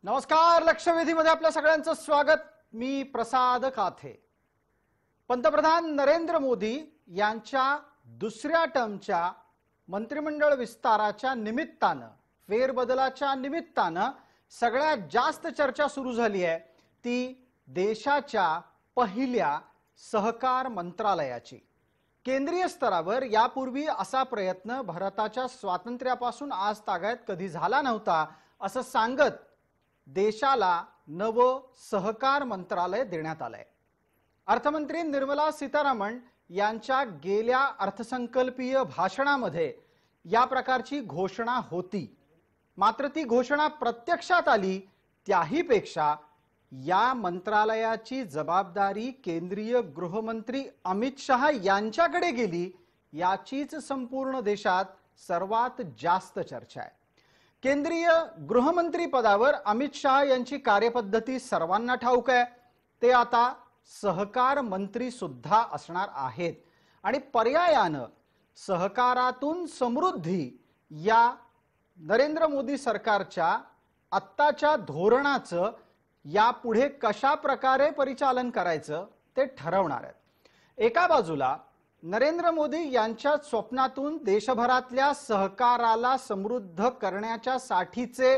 नमस्कार. लक्षवेधीमध्ये आपल्या सगळ्यांचं स्वागत. मी प्रसाद काथे. पंतप्रधान नरेंद्र मोदी यांच्या दुसऱ्या टर्मच्या मंत्रिमंडळ विस्ताराच्या निमित्तानं, फेरबदलाच्या निमित्तानं सगळ्यात जास्त चर्चा सुरू झाली आहे ती देशाच्या पहिल्या सहकार मंत्रालयाची. केंद्रीय स्तरावर यापूर्वी असा प्रयत्न भारताच्या स्वातंत्र्यापासून आज तागायत कधी झाला नव्हता असं सांगत देशाला नवं सहकार मंत्रालय देण्यात आलंय. अर्थमंत्री निर्मला सीतारामन यांच्या गेल्या अर्थसंकल्पीय भाषणामध्ये या प्रकारची घोषणा होती. मात्र ती घोषणा प्रत्यक्षात आली त्याहीपेक्षा या मंत्रालयाची जबाबदारी केंद्रीय गृहमंत्री अमित शहा यांच्याकडे गेली याचीच संपूर्ण देशात सर्वात जास्त चर्चा आहे. केंद्रीय गृहमंत्री पदावर अमित शहा यांची कार्यपद्धती सर्वांना ठाऊक आहे. ते आता सहकार मंत्री सुद्धा असणार आहेत आणि पर्यायानं सहकारातून समृद्धी या नरेंद्र मोदी सरकारच्या आत्ताच्या धोरणाचं यापुढे कशा प्रकारे परिचालन करायचं ते ठरवणार आहेत. एका बाजूला नरेंद्र मोदी यांच्या स्वप्नातून देशभरातल्या सहकाराला समृद्ध करण्याच्या साठीचे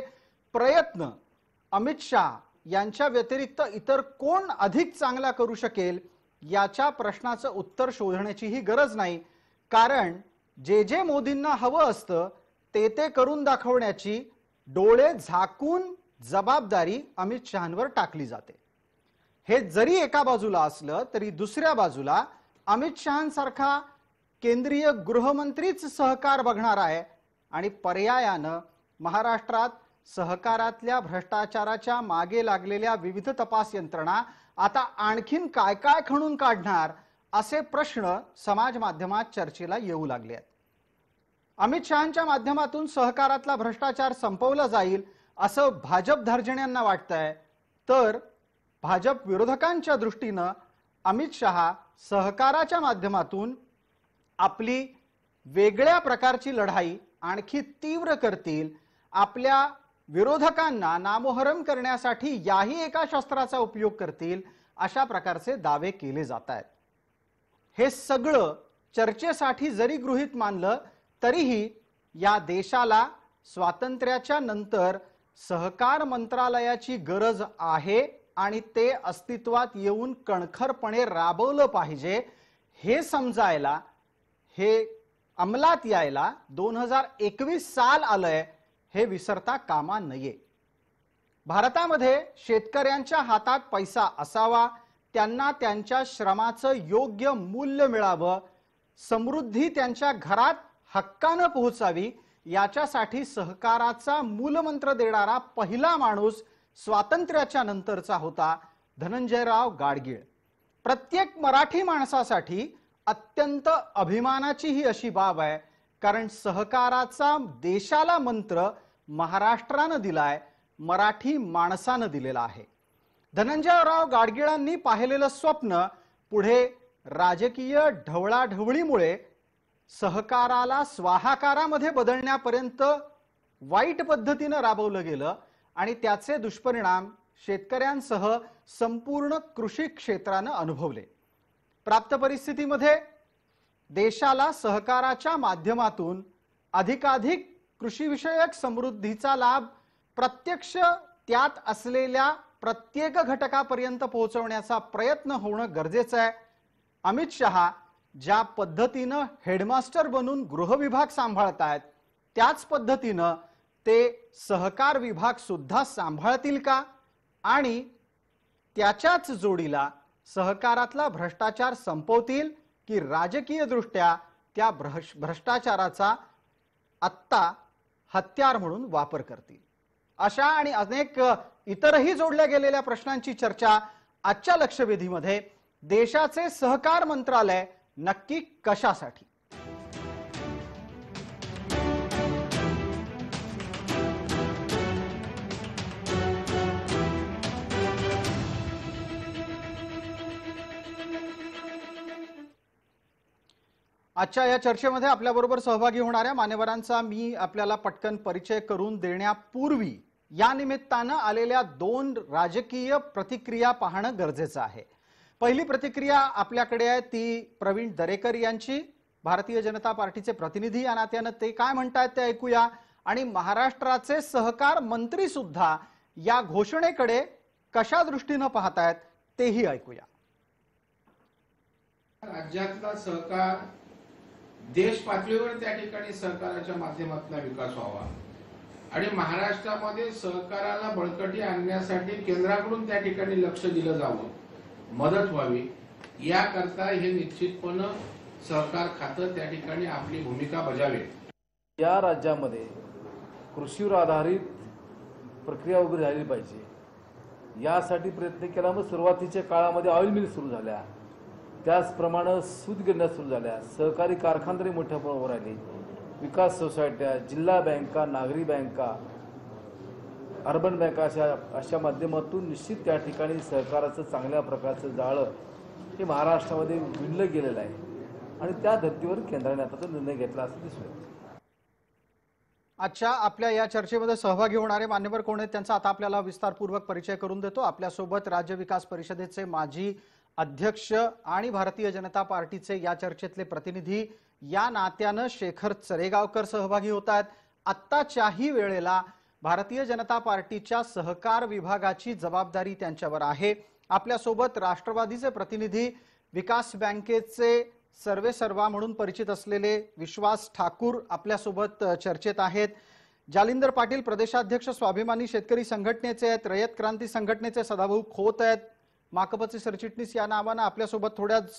प्रयत्न अमित शहा यांच्या व्यतिरिक्त इतर कोण अधिक चांगला करू शकेल याच्या प्रश्नाचं उत्तर शोधण्याचीही गरज नाही. कारण जे मोदींना हवं असतं ते करून दाखवण्याची डोळे झाकून जबाबदारी अमित शहांवर टाकली जाते. हे जरी एका बाजूला असलं तरी दुसऱ्या बाजूला अमित शहांसारखा केंद्रीय गृहमंत्रीच सहकार बघणार आहे आणि पर्यायानं महाराष्ट्रात सहकारातल्या भ्रष्टाचाराच्या मागे लागलेल्या विविध तपास यंत्रणा आता आणखीन काय काय खणून काढणार असे प्रश्न समाज माध्यमात चर्चेला येऊ लागले आहेत. अमित शहांच्या माध्यमातून सहकारातला भ्रष्टाचार संपवला जाईल असं भाजप धार्जिण्यांना वाटतंय, तर भाजप विरोधकांच्या दृष्टीनं अमित शहा सहकाराच्या माध्यमातून आपली वेगळ्या प्रकारची लढाई आणखी तीव्र करतील. आपल्या विरोधकांना नामोहरम करण्यासाठी याही एका शस्त्राचा उपयोग करतील अशा प्रकारचे दावे केले जात आहेत. हे सगळं चर्चेसाठी जरी गृहीत मानलं तरीही या देशाला स्वातंत्र्याच्या नंतर सहकार मंत्रालयाची गरज आहे आणि ते अस्तित्वात येऊन कणखरपणे राबवलं पाहिजे हे समजायला, हे अंमलात यायला 2021 साल आलंय हे विसरता कामा नये. भारतामध्ये शेतकऱ्यांच्या हातात पैसा असावा, त्यांना त्यांच्या श्रमाचं योग्य मूल्य मिळावं, समृद्धी त्यांच्या घरात हक्कानं पोहोचावी याच्यासाठी सहकाराचा मूलमंत्र देणारा पहिला माणूस स्वातंत्र्याच्या नंतरचा होता धनंजयराव गाडगीळ. प्रत्येक मराठी माणसासाठी अत्यंत अभिमानाची ही अशी बाब आहे, कारण सहकाराचा देशाला मंत्र महाराष्ट्रानं दिलाय, मराठी माणसानं दिलेला आहे. धनंजयराव गाडगीळांनी पाहिलेलं स्वप्न पुढे राजकीय ढवळाढवळीमुळे सहकाराला स्वाहाकारामध्ये बदलण्यापर्यंत वाईट पद्धतीनं राबवलं गेलं आणि त्याचे दुष्परिणाम शेतकऱ्यांसह संपूर्ण कृषी क्षेत्रानं अनुभवले. प्राप्त परिस्थितीमध्ये देशाला सहकाराच्या माध्यमातून अधिकाधिक कृषीविषयक समृद्धीचा लाभ प्रत्यक्ष त्यात असलेल्या प्रत्येक घटकापर्यंत पोहोचवण्याचा प्रयत्न होणं गरजेचं आहे. अमित शहा ज्या पद्धतीनं हेडमास्टर बनून गृहविभाग सांभाळत आहेत त्याच पद्धतीनं ते सहकार विभाग सुद्धा सांभाळतील का आणि त्याच्याच जोडीला सहकारातला भ्रष्टाचार संपवतील की राजकीय दृष्ट्या त्या भ्रष्टाचाराचा आत्ता हत्यार म्हणून वापर करतील. अशा आणि अनेक इतरही जोडल्या गेलेल्या प्रश्नांची चर्चा आजच्या लक्षवेधीमध्ये. देशाचे सहकार मंत्रालय नक्की कशासाठी? आजच्या या चर्चेमध्ये आपल्याबरोबर सहभागी होणाऱ्या मान्यवरांचा मी आपल्याला पटकन परिचय करून देण्यापूर्वी या निमित्तानं आलेल्या 2 राजकीय प्रतिक्रिया पाहणं गरजेचं आहे। पहिली प्रतिक्रिया आपल्याकडे आहे ती प्रवीण दरेकर यांची, भारतीय जनता पार्टीचे प्रतिनिधी या नात्यानं ते काय म्हणतात ते ऐकूया। आणि महाराष्ट्राचे सहकार मंत्री सुद्धा या घोषणेकडे कशा दृष्टीने पाहतायत तेही ऐकूया। राज्यातला सहकार देश पातळीवर त्या ठिकाणी सहकाराच्या माध्यमातून विकास व्हावा आणि महाराष्ट्रामध्ये सहकाराला बळकटी आणण्यासाठी केंद्राकडून त्या ठिकाणी लक्ष दिलं जावं, मदत व्हावी, याकरता हे निश्चितपणे सहकार खातं त्या ठिकाणी आपली भूमिका बजावेल। या राज्यामध्ये कृषीवर आधारित प्रक्रिया उभी झाली पाहिजे, यासाठी प्रयत्न केला। मग सुरुवातीच्या काळामध्ये ऑइल मिल सुरू झाल्या, त्याचप्रमाणे सूत गिरण्या सुरू झाल्या, सहकारी कारखानदारी मोठ्या प्रमाणावर आली, विकास सोसायट्या, जिल्हा बँका, नागरी बँका, अर्बन बँका अशा माध्यमातून निश्चित त्या ठिकाणी सहकाराचं चांगल्या प्रकारचं जाळं हे महाराष्ट्रामध्ये विणलं गेलेलं आहे आणि त्या धर्तीवर केंद्राने आता तो निर्णय घेतला असं दिसून येतं। अच्छा, आपल्या या चर्चेमध्ये सहभागी होणारे मान्यवर कोण आहेत त्यांचा आता आपल्याला विस्तारपूर्वक परिचय करून देतो। आपल्यासोबत राज्य विकास परिषदेचे माजी अध्यक्ष आणि भारतीय जनता पार्टीचे या चर्चेतले प्रतिनिधी या नात्यानं शेखर चरेगावकर सहभागी होत आहेत। आत्ताच्याही वेळेला भारतीय जनता पार्टीच्या सहकार विभागाची जबाबदारी त्यांच्यावर आहे। आपल्यासोबत राष्ट्रवादीचे प्रतिनिधी, विकास बँकेचे सर्वेसर्वा म्हणून परिचित असलेले विश्वास ठाकूर आपल्यासोबत चर्चेत आहेत। जालिंदर पाटील प्रदेशाध्यक्ष स्वाभिमानी शेतकरी संघटनेचे आहेत, रयत क्रांती संघटनेचे सदाभाऊ खोत आहेत, माकपचे सरचिटणीस या नावानं आपल्यासोबत थोड्याच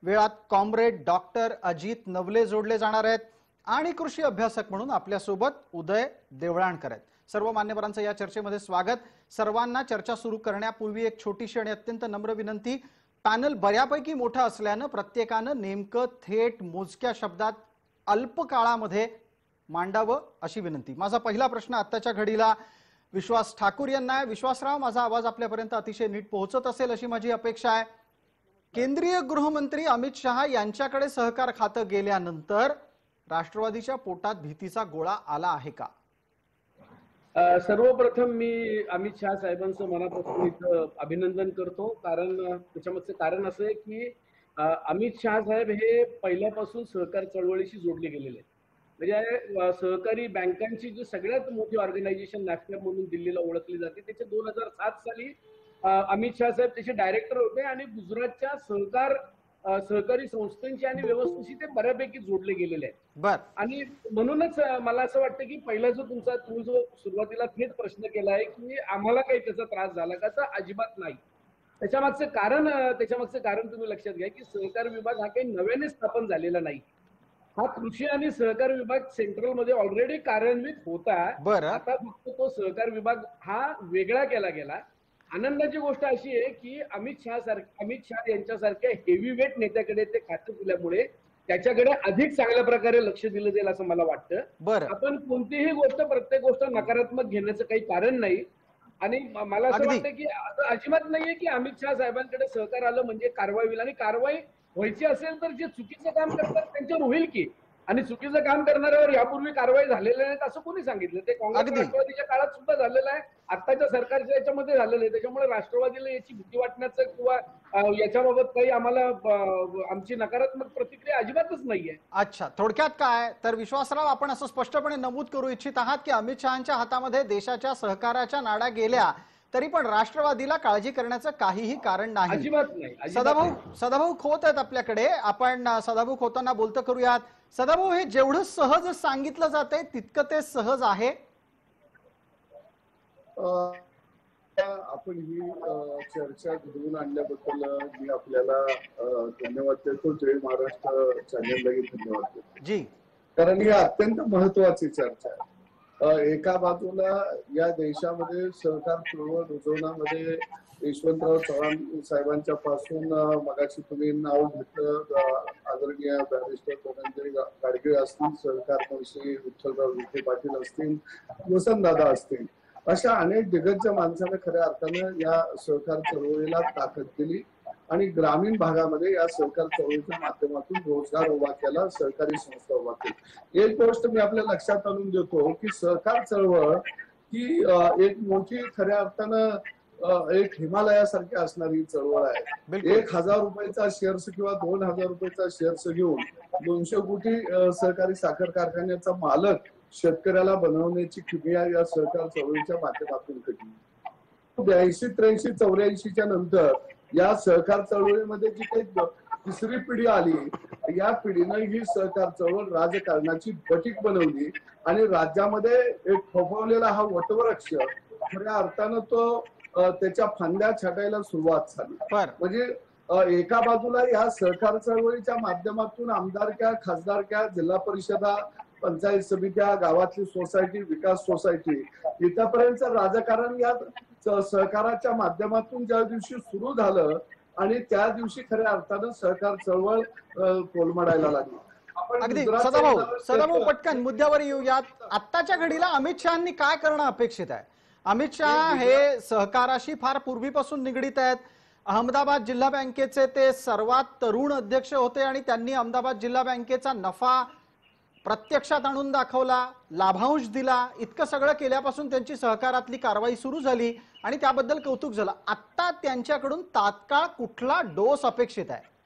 वेळात कॉम्रेड डॉक्टर अजित नवले जोडले जाणार आहेत आणि कृषी अभ्यासक म्हणून आपल्यासोबत उदय देवळाणकर आहेत। सर्व मान्यवरांचं या चर्चेमध्ये स्वागत। सर्वांना चर्चा सुरू करण्यापूर्वी एक छोटीशी आणि अत्यंत नम्र विनंती, पॅनल बऱ्यापैकी मोठा असल्यानं प्रत्येकानं नेमकं थेट मोजक्या शब्दात अल्प काळामध्ये मांडावं अशी विनंती। माझा पहिला प्रश्न आत्ताच्या घडीला विश्वास ठाकूर यांना आहे। विश्वासराव, माझा आवाज आपल्यापर्यंत अतिशय नीट पोहोचत असेल अशी माझी अपेक्षा आहे। केंद्रीय गृहमंत्री अमित शहा यांच्याकडे सहकार खातं गेल्यानंतर राष्ट्रवादीच्या पोटात भीतीचा गोळा आला आहे का? सर्वप्रथम मी अमित शहा साहेबांचं मनापासून इथं अभिनंदन करतो, कारण त्याच्यामागचं कारण असं आहे की अमित शहा साहेब हे पहिल्यापासून सहकार चळवळीशी जोडले गेलेले आहेत। म्हणजे सहकारी बँकांची जी सगळ्यात मोठी ऑर्गनायझेशन नॅफकॅप म्हणून दिल्लीला ओळखली जाते, त्याचे 2007 साली अमित शहा साहेब त्याचे डायरेक्टर होते आणि गुजरातच्या सहकारी संस्थांची आणि व्यवस्थेशी ते बऱ्यापैकी जोडले गेलेले आहेत। आणि म्हणूनच मला असं वाटतं की पहिला तुम्ही जो सुरुवातीला थेट प्रश्न केला आहे की आम्हाला काही त्याचा त्रास झाला का, तर अजिबात नाही। त्याच्यामागचं कारण तुम्ही लक्षात घ्या की सहकार विभाग हा काही नव्याने स्थापन झालेला नाही। हा कृषी आणि सहकार विभाग सेंट्रल मध्ये ऑलरेडी कार्यान्वित होता। आता फक्त तो सहकार विभाग हा वेगळा केला गेला। आनंदाची गोष्ट अशी आहे की अमित शहा यांच्यासारख्या हेवीवेट नेत्याकडे ते खातं दिल्यामुळे त्याच्याकडे अधिक चांगल्या प्रकारे लक्ष दिलं जाईल असं मला वाटतं। आपण कोणतीही गोष्ट, प्रत्येक गोष्ट नकारात्मक घेण्याचं काही कारण नाही। आणि मला असं वाटतं की असं अजिबात नाहीये की अमित शहा साहेबांकडे सहकार आलं म्हणजे कारवाई होईल, आणि कारवाई व्हायची असेल तर जे चुकीचं काम करतात त्यांच्यावर होईल की, आणि चुकीचं काम करणाऱ्यावर यापूर्वी कारवाई झालेल्या नाहीत असं कोणी सांगितलं? ते काँग्रेस राष्ट्रवादीच्या काळात सुद्धा झालेलं आहे, आत्ताच्या सरकारच्या याच्यामध्ये झालेलं आहे। त्याच्यामुळे राष्ट्रवादीला याची भीती वाटण्याचं किंवा याच्याबाबत काही आम्हाला आमची नकारात्मक प्रतिक्रिया अजिबातच नाहीये। अच्छा, थोडक्यात काय तर विश्वासराव, आपण असं स्पष्टपणे नमूद करू इच्छित आहात की अमित शहांच्या हातामध्ये देशाच्या सहकाराच्या नाडा गेल्या तरी पण राष्ट्रवादीला काळजी करण्याचं काहीही कारण नाही? अजिबात नाही। सदाभाऊ खोत आहेत आपल्याकडे, आपण सदाभाऊ खोतांना बोलतं करूयात। सदाभाऊ, हे जेवढं सहज सांगितलं जातंय तितकं ते सहज आहे? आपण ही चर्चा घडवून आणल्याबद्दल मी आपल्याला धन्यवाद देतो। जय महाराष्ट्र चॅनेललाही धन्यवाद देतो जी, कारण ही अत्यंत महत्वाची चर्चा आहे। एका बाजूला या देशामध्ये सहकार चळवळ रुजवण्यामध्ये यशवंतराव चव्हाण साहेबांच्या पासून मगाशी तुम्ही नाव घेतलं आदरणीय बॅरिस्टर धनंजय गाडगीळ असतील, सहकार मंत्री विठ्ठलराव विखे पाटील असतील, वसंतदादा असतील, अशा अनेक दिग्गज माणसाने खऱ्या अर्थानं या सहकार चळवळीला ताकद दिली आणि ग्रामीण भागामध्ये या सहकार चळवळीच्या माध्यमातून रोजगार उभा केला, सहकारी संस्था उभा केली। एक गोष्ट मी आपल्या लक्षात आणून देतो की सहकार चळवळ ही एक मोठी खऱ्या अर्थानं एक हिमालयासारखी असणारी चळवळ आहे. 1,000 रुपयाचा शेअर्स किंवा 2,000 रुपयाचा शेअर्स घेऊन 200 कोटी सहकारी साखर कारखान्याचा मालक शेतकऱ्याला बनवण्याची किमया या सहकार चळवळीच्या माध्यमातून घडली. 82, 83, 84च्या नंतर या सहकार चळवळीमध्ये जी काही तिसरी पिढी आली, या पिढीनं ही सहकार चळवळ राजकारणाची बटीक बनवली आणि राज्यामध्ये एक फोफवलेला हा वटवृक्ष खऱ्या अर्थानं तो त्याच्या फांद्या छाटायला सुरुवात झाली. म्हणजे एका बाजूला या सहकार चळवळीच्या माध्यमातून आमदारक्या, खासदारक्या, जिल्हा परिषदा, पंचायत समित्या, गावातली सोसायटी, विकास सोसायटी इथपर्यंत राजकारण या सहकाराच्या माध्यमातून ज्या दिवशी सुरू झालं आणि त्या दिवशी खऱ्या अर्थानं सहकार चळवळ कोलमडायला लागली. अगदी सदाभाऊ पटकन मुद्द्यावर येऊयात. आत्ताच्या घडीला अमित शहानी काय करणं अपेक्षित आहे? अमित शहा हे सहकाराशी फार पूर्वीपासून निगडीत आहेत. अहमदाबाद जिल्हा बँकेचे ते सर्वात तरुण अध्यक्ष होते आणि त्यांनी अहमदाबाद जिल्हा बँकेचा नफा प्रत्यक्षात आणून दाखवला, लाभांश दिला. इतकं सगळं केल्यापासून त्यांची सहकारातली कारवाई सुरू झाली आणि त्याबद्दल कौतुक झालं. आता त्यांच्याकडून तात्काळ कुठला डोस अपेक्षित आहे?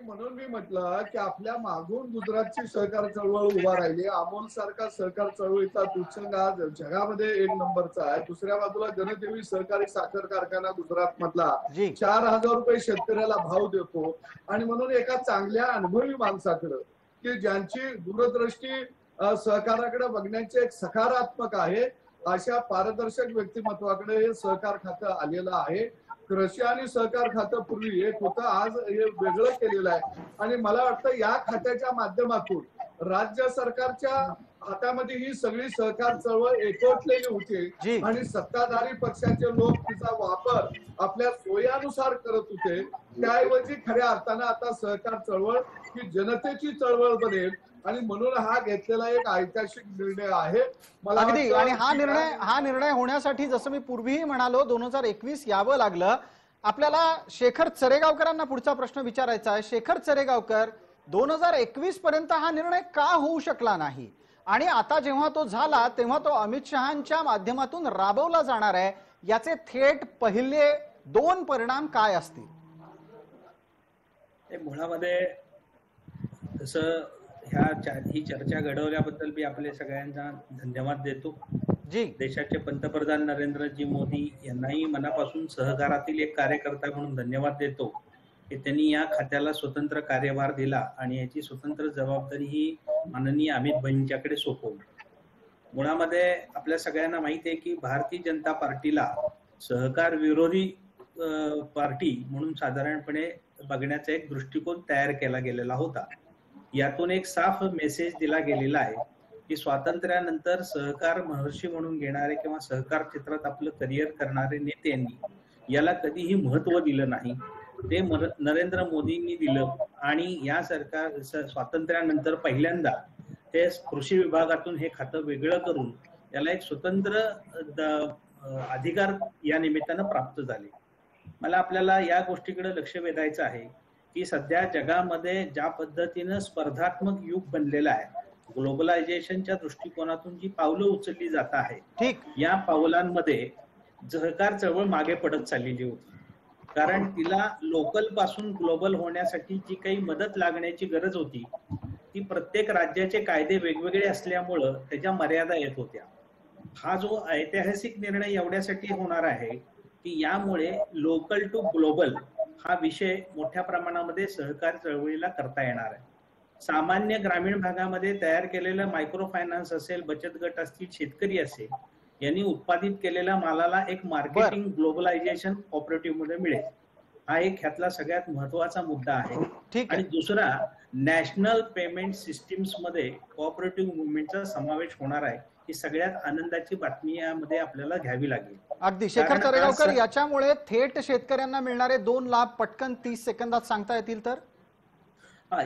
म्हणून मी म्हटलं की आपल्या मागून गुजरातची सहकार चळवळ उभा राहिली. अमोल सारखा सहकार चळवळीचा तुच्छंग आज जगामध्ये 1 नंबरचा आहे. दुसऱ्या बाजूला जनदेवी सहकारी साखर कारखाना गुजरात मधला 4,000 रुपये शेतकऱ्याला भाव देतो. आणि म्हणून एका चांगल्या अनुभवी माणसाकडं की ज्यांची दूरदृष्टी सहकाराकडे बघण्याची एक सकारात्मक आहे, अशा पारदर्शक व्यक्तिमत्वाकडे हे सहकार खातं आलेलं आहे. कृषी आणि सहकार खातं पूर्वी एक होतं, आज हे वेगळं केलेलं आहे. आणि मला वाटतं या खात्याच्या माध्यमातून राज्य सरकारच्या हातामध्ये ही सगळी सहकार चळवळ एकवटलेली होती आणि सत्ताधारी पक्षाचे लोक तिचा वापर आपल्या सोयीनुसार करत होते. त्याऐवजी खऱ्या अर्थानं आता सहकार चळवळ ही जनतेची चळवळ बनेल आणि म्हणून हा घेतलेला एक ऐतिहासिक निर्णय आहे. मला अगदी. आणि हा निर्णय होण्यासाठी जसं मी पूर्वीही म्हणालो 2021 यावं लागलं. आपल्याला शेखर चरेगावकरांना पुढचा प्रश्न विचारायचा आहे. शेखर चरेगावकर, 2021 पर्यंत हा निर्णय का होऊ शकला नाही आणि आता जेव्हा तो झाला तेव्हा तो अमित शहांच्या माध्यमातून राबवला जाणार आहे, याचे थेट पहिले 2 परिणाम काय असतील? मुळामध्ये तसं ही चर्चा घडवल्याबद्दल मी आपल्या सगळ्यांना धन्यवाद देतो. देशाचे पंतप्रधान नरेंद्रजी मोदी यांनाही मनापासून सहकारातील एक कार्यकर्ता म्हणून धन्यवाद देतो की त्यांनी या खात्याला स्वतंत्र कार्यभार दिला आणि याची स्वतंत्र जबाबदारी ही माननीय अमित भाईंच्याकडे सोपवली. मुळामध्ये आपल्या सगळ्यांना माहिती आहे की भारतीय जनता पार्टीला सहकार विरोधी पार्टी म्हणून साधारणपणे बघण्याचा एक दृष्टिकोन तयार केला गेलेला होता. यातून एक साफ मेसेज दिला गेलेला आहे की स्वातंत्र्यानंतर सहकार महर्षी म्हणून घेणारे किंवा सहकार क्षेत्रात आपलं करिअर करणारे नेत्यांनी याला कधीही महत्व दिलं नाही. ते नरेंद्र मोदींनी दिलं आणि या सरकार स्वातंत्र्यानंतर पहिल्यांदा ते कृषी विभागातून हे खातं वेगळं करून याला एक स्वतंत्र अधिकार या निमित्तानं प्राप्त झाले. मला आपल्याला या गोष्टीकडे लक्ष वेधायचं आहे की सध्या जगामध्ये ज्या पद्धतीनं स्पर्धात्मक युग बनलेलं आहे, ग्लोबलायझेशनच्या दृष्टिकोनातून जी पावलं उचलली जात आहे, या पावलांमध्ये सहकार चळवळ मागे पडत चाललेली होती. कारण तिला लोकल पासून ग्लोबल होण्यासाठी जी काही मदत लागण्याची गरज होती ती प्रत्येक राज्याचे कायदे वेगवेगळे असल्यामुळं त्याच्या मर्यादा येत होत्या. हा जो ऐतिहासिक निर्णय एवढ्यासाठी होणार आहे की यामुळे लोकल टू ग्लोबल हा विषय मोठ्या प्रमाणामध्ये सहकार चळवळीला करता येणार आहे. सामान्य ग्रामीण भागामध्ये तयार केलेलं मायक्रो फायनान्स असेल, बचत गट असतील, शेतकरी असेल, यांनी उत्पादित केलेल्या मालाला एक मार्केटिंग ग्लोबलायझेशन कोऑपरेटिव्ह मध्ये मिळेल. हा एक ह्यातला सगळ्यात महत्वाचा मुद्दा आहे. आणि दुसरा, नॅशनल पेमेंट सिस्टीम्स मध्ये कोऑपरेटिव्ह मुवमेंटचा समावेश होणार आहे. ही सगळ्यात आनंदाची बातमी यामध्ये आपल्याला घ्यावी लागेल. अगदी. शेखर चरेगावकर, याच्यामुळे थेट शेतकऱ्यांना मिळणारे 2 लाभ पटकन 30 सेकंदात सांगता येतील तर?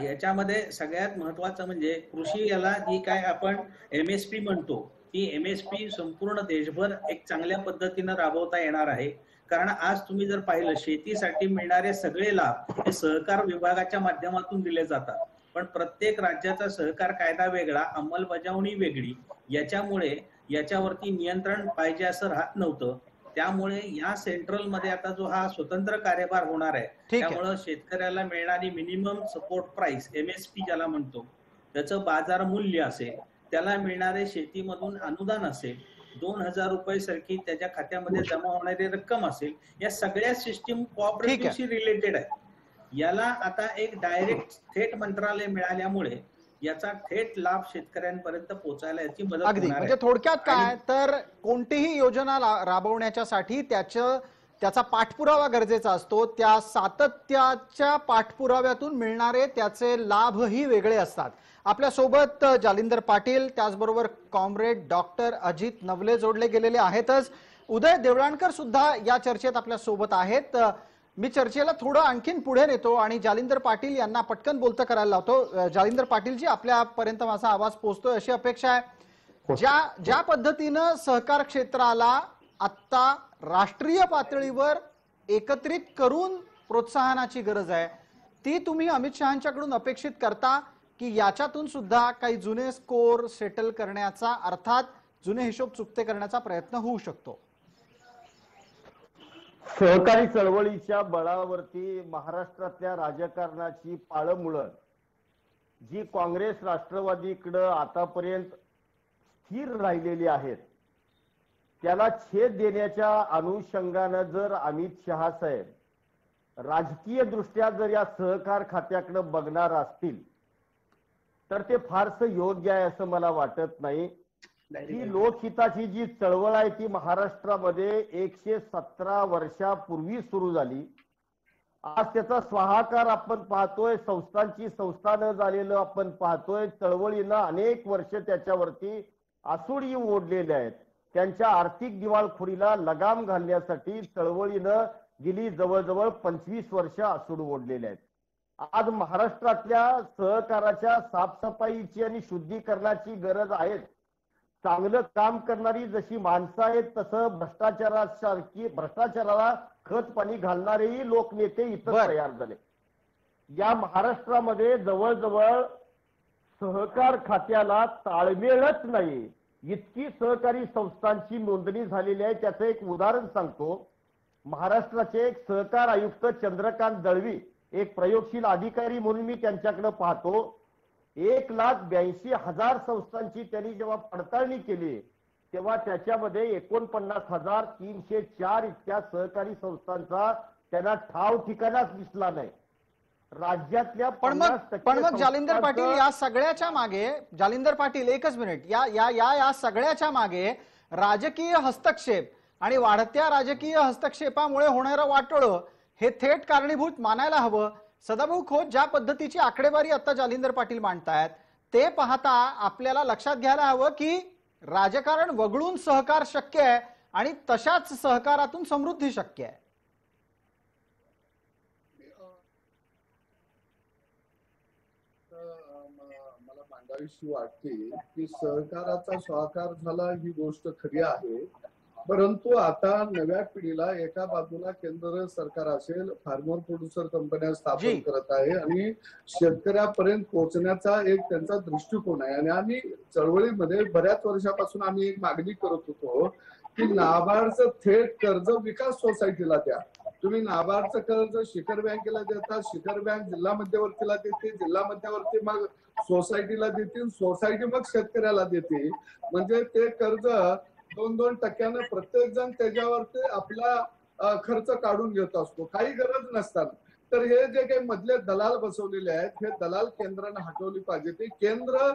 याच्यामध्ये सगळ्यात महत्वाचं म्हणजे कृषी याला जी काय आपण MSP म्हणतो, ती MSP संपूर्ण देशभर एक चांगल्या पद्धतीनं राबवता येणार आहे. कारण आज तुम्ही जर पाहिलं शेतीसाठी मिळणारे सगळे लाभ हे सहकार विभागाच्या माध्यमातून दिले जातात, पण प्रत्येक राज्याचा सहकार कायदा वेगळा, अंमलबजावणी वेगळी. याच्यामुळे याच्यावरती नियंत्रण पाहिजे असं राहत नव्हतं. त्यामुळे या सेंट्रल मध्ये आता जो हा स्वतंत्र कार्यभार होणार आहे, त्यामुळे शेतकऱ्याला मिळणारी मिनिमम सपोर्ट प्राइस MSP ज्याला म्हणतो, त्याचं बाजार मूल्य असेल, त्याला मिळणारे शेतीमधून अनुदान असेल, 2000 रुपये सारखी त्याच्या खात्यामध्ये जमा होणारी रक्कम असेल, या सगळ्या सिस्टीम कोऑपरेटिव्हशी रिलेटेड आहे. याला आता एक डायरेक्ट थेट मंत्रालय मिळाल्यामुळे याचा थेट लाभ शेतकऱ्यांपर्यंत पोहोचायला याची मदत होणार आहे. म्हणजे थोडक्यात काय तर कोणतीही योजना राबवण्यासाठी त्याचा पाठपुरावा गरजेचा असतो. त्या सातत्याच्या पाठपुराव्यातून मिळणारे त्याचे लाभही वेगळे असतात. आपल्या सोबत जालिंदर पाटील, त्याचबरोबर कॉम्रेड डॉक्टर अजित नवले जोडले गेलेले आहेतच. उदय देवळाणकर सुद्धा या चर्चेत आपल्या सोबत आहेत. मी चर्चेला थोडं आणखीन पुढे नेतो आणि जालिंदर पाटील यांना पटकन बोलतं करायला लावतो. जालिंदर पाटीलजी, आपल्यापर्यंत माझा आवाज पोहोचतोय अशी अपेक्षा आहे. ज्या पद्धतीनं सहकार क्षेत्राला आता राष्ट्रीय पातळीवर एकत्रित करून प्रोत्साहनाची गरज आहे, ती तुम्ही अमित शहांच्याकडून अपेक्षित करता की याच्यातून सुद्धा काही जुने स्कोर सेटल करण्याचा, अर्थात जुने हिशोब चुकते करण्याचा प्रयत्न होऊ शकतो? सहकारी चळवळीच्या बळावरती महाराष्ट्रातल्या राजकारणाची पाळंमुळं जी काँग्रेस राष्ट्रवादीकडं आतापर्यंत स्थिर राहिलेली आहेत, त्याला छेद देण्याच्या अनुषंगानं जर अमित शहा साहेब राजकीय दृष्ट्या जर या सहकार खात्याकडे बघणार असतील तर ते फारसं योग्य आहे असं मला वाटत नाही. ही लोकहिताची जी चळवळ आहे ती महाराष्ट्रामध्ये 117 वर्षापूर्वी सुरू झाली. आज त्याचा स्वाहाकार आपण पाहतोय, संस्थानं झालेलं आपण पाहतोय. चळवळीनं अनेक वर्ष त्याच्यावरती आसुडी ओढलेले आहेत. त्यांच्या आर्थिक दिवाळखोरीला लगाम घालण्यासाठी चळवळीनं गेली जवळजवळ 25 वर्ष आसूड ओढलेले आहेत. आज महाराष्ट्रातल्या सहकाराच्या साफसफाईची आणि शुद्धीकरणाची गरज आहे. चांगलं काम करणारी जशी माणसं आहेत तसं भ्रष्टाचाराला खत पाणी घालणारेही लोकनेते इथं तयार झाले. या महाराष्ट्रामध्ये जवळजवळ सहकार खात्याला ताळमेळच नाही इतकी सहकारी संस्थांची नोंदणी झालेली आहे. त्याचं एक उदाहरण सांगतो. महाराष्ट्राचे एक सहकार आयुक्त चंद्रकांत दळवी, एक प्रयोगशील अधिकारी म्हणून मी त्यांच्याकडे पाहतो. 1,82,000 संस्थांची त्यांनी जेव्हा पडताळणी केली तेव्हा त्याच्यामध्ये 49,304 इतक्या सहकारी संस्थांचा त्यांना ठाव ठिकाणाच दिसला नाही. राज्यातल्या पण मग जालिंदर पाटील, या सगळ्याच्या मागे, जालिंदर पाटील एकच मिनिट, या सगळ्याच्या मागे राजकीय हस्तक्षेप आणि वाढत्या राजकीय हस्तक्षेपामुळे होणारं वाटोळं हे थेट कारणीभूत मानायला हवं. सदाभाऊ खोत, ज्या पद्धतीची आकडेवारी आता जालिंदर पाटील मांडतायत ते पाहता आपल्याला लक्षात घ्यायला हवं की राजकारण वगळून सहकार शक्य आहे आणि तशाच सहकारातून समृद्धी शक्य आहे. मला मांडावीशी वाटते की सहकाराचा स्वाकार झाला ही गोष्ट खरी आहे, परंतु आता नव्या पिढीला एका बाजूला केंद्र सरकार असेल, फार्मर प्रोड्युसर कंपन्या स्थापन करत आहे आणि शेतकऱ्यापर्यंत पोहोचण्याचा एक त्यांचा दृष्टिकोन आहे. आणि आम्ही चळवळीमध्ये बऱ्याच वर्षापासून आम्ही एक मागणी करत होतो की नाबार्डचं थेट कर्ज विकास सोसायटीला द्या. तुम्ही नाबार्डचं कर्ज शिखर बँकेला देता, शिखर बँक जिल्हा मध्यवर्तीला देते, जिल्हा मध्यवर्ती मग सोसायटीला देतील, सोसायटी मग शेतकऱ्याला देते. म्हणजे ते कर्ज 2-2% प्रत्येक जण त्याच्यावरती आपला खर्च काढून घेत असतो, काही गरज नसताना. तर हे जे काही मधले दलाल बसवलेले आहेत हे दलाल केंद्राने हटवली पाहिजे. ते केंद्र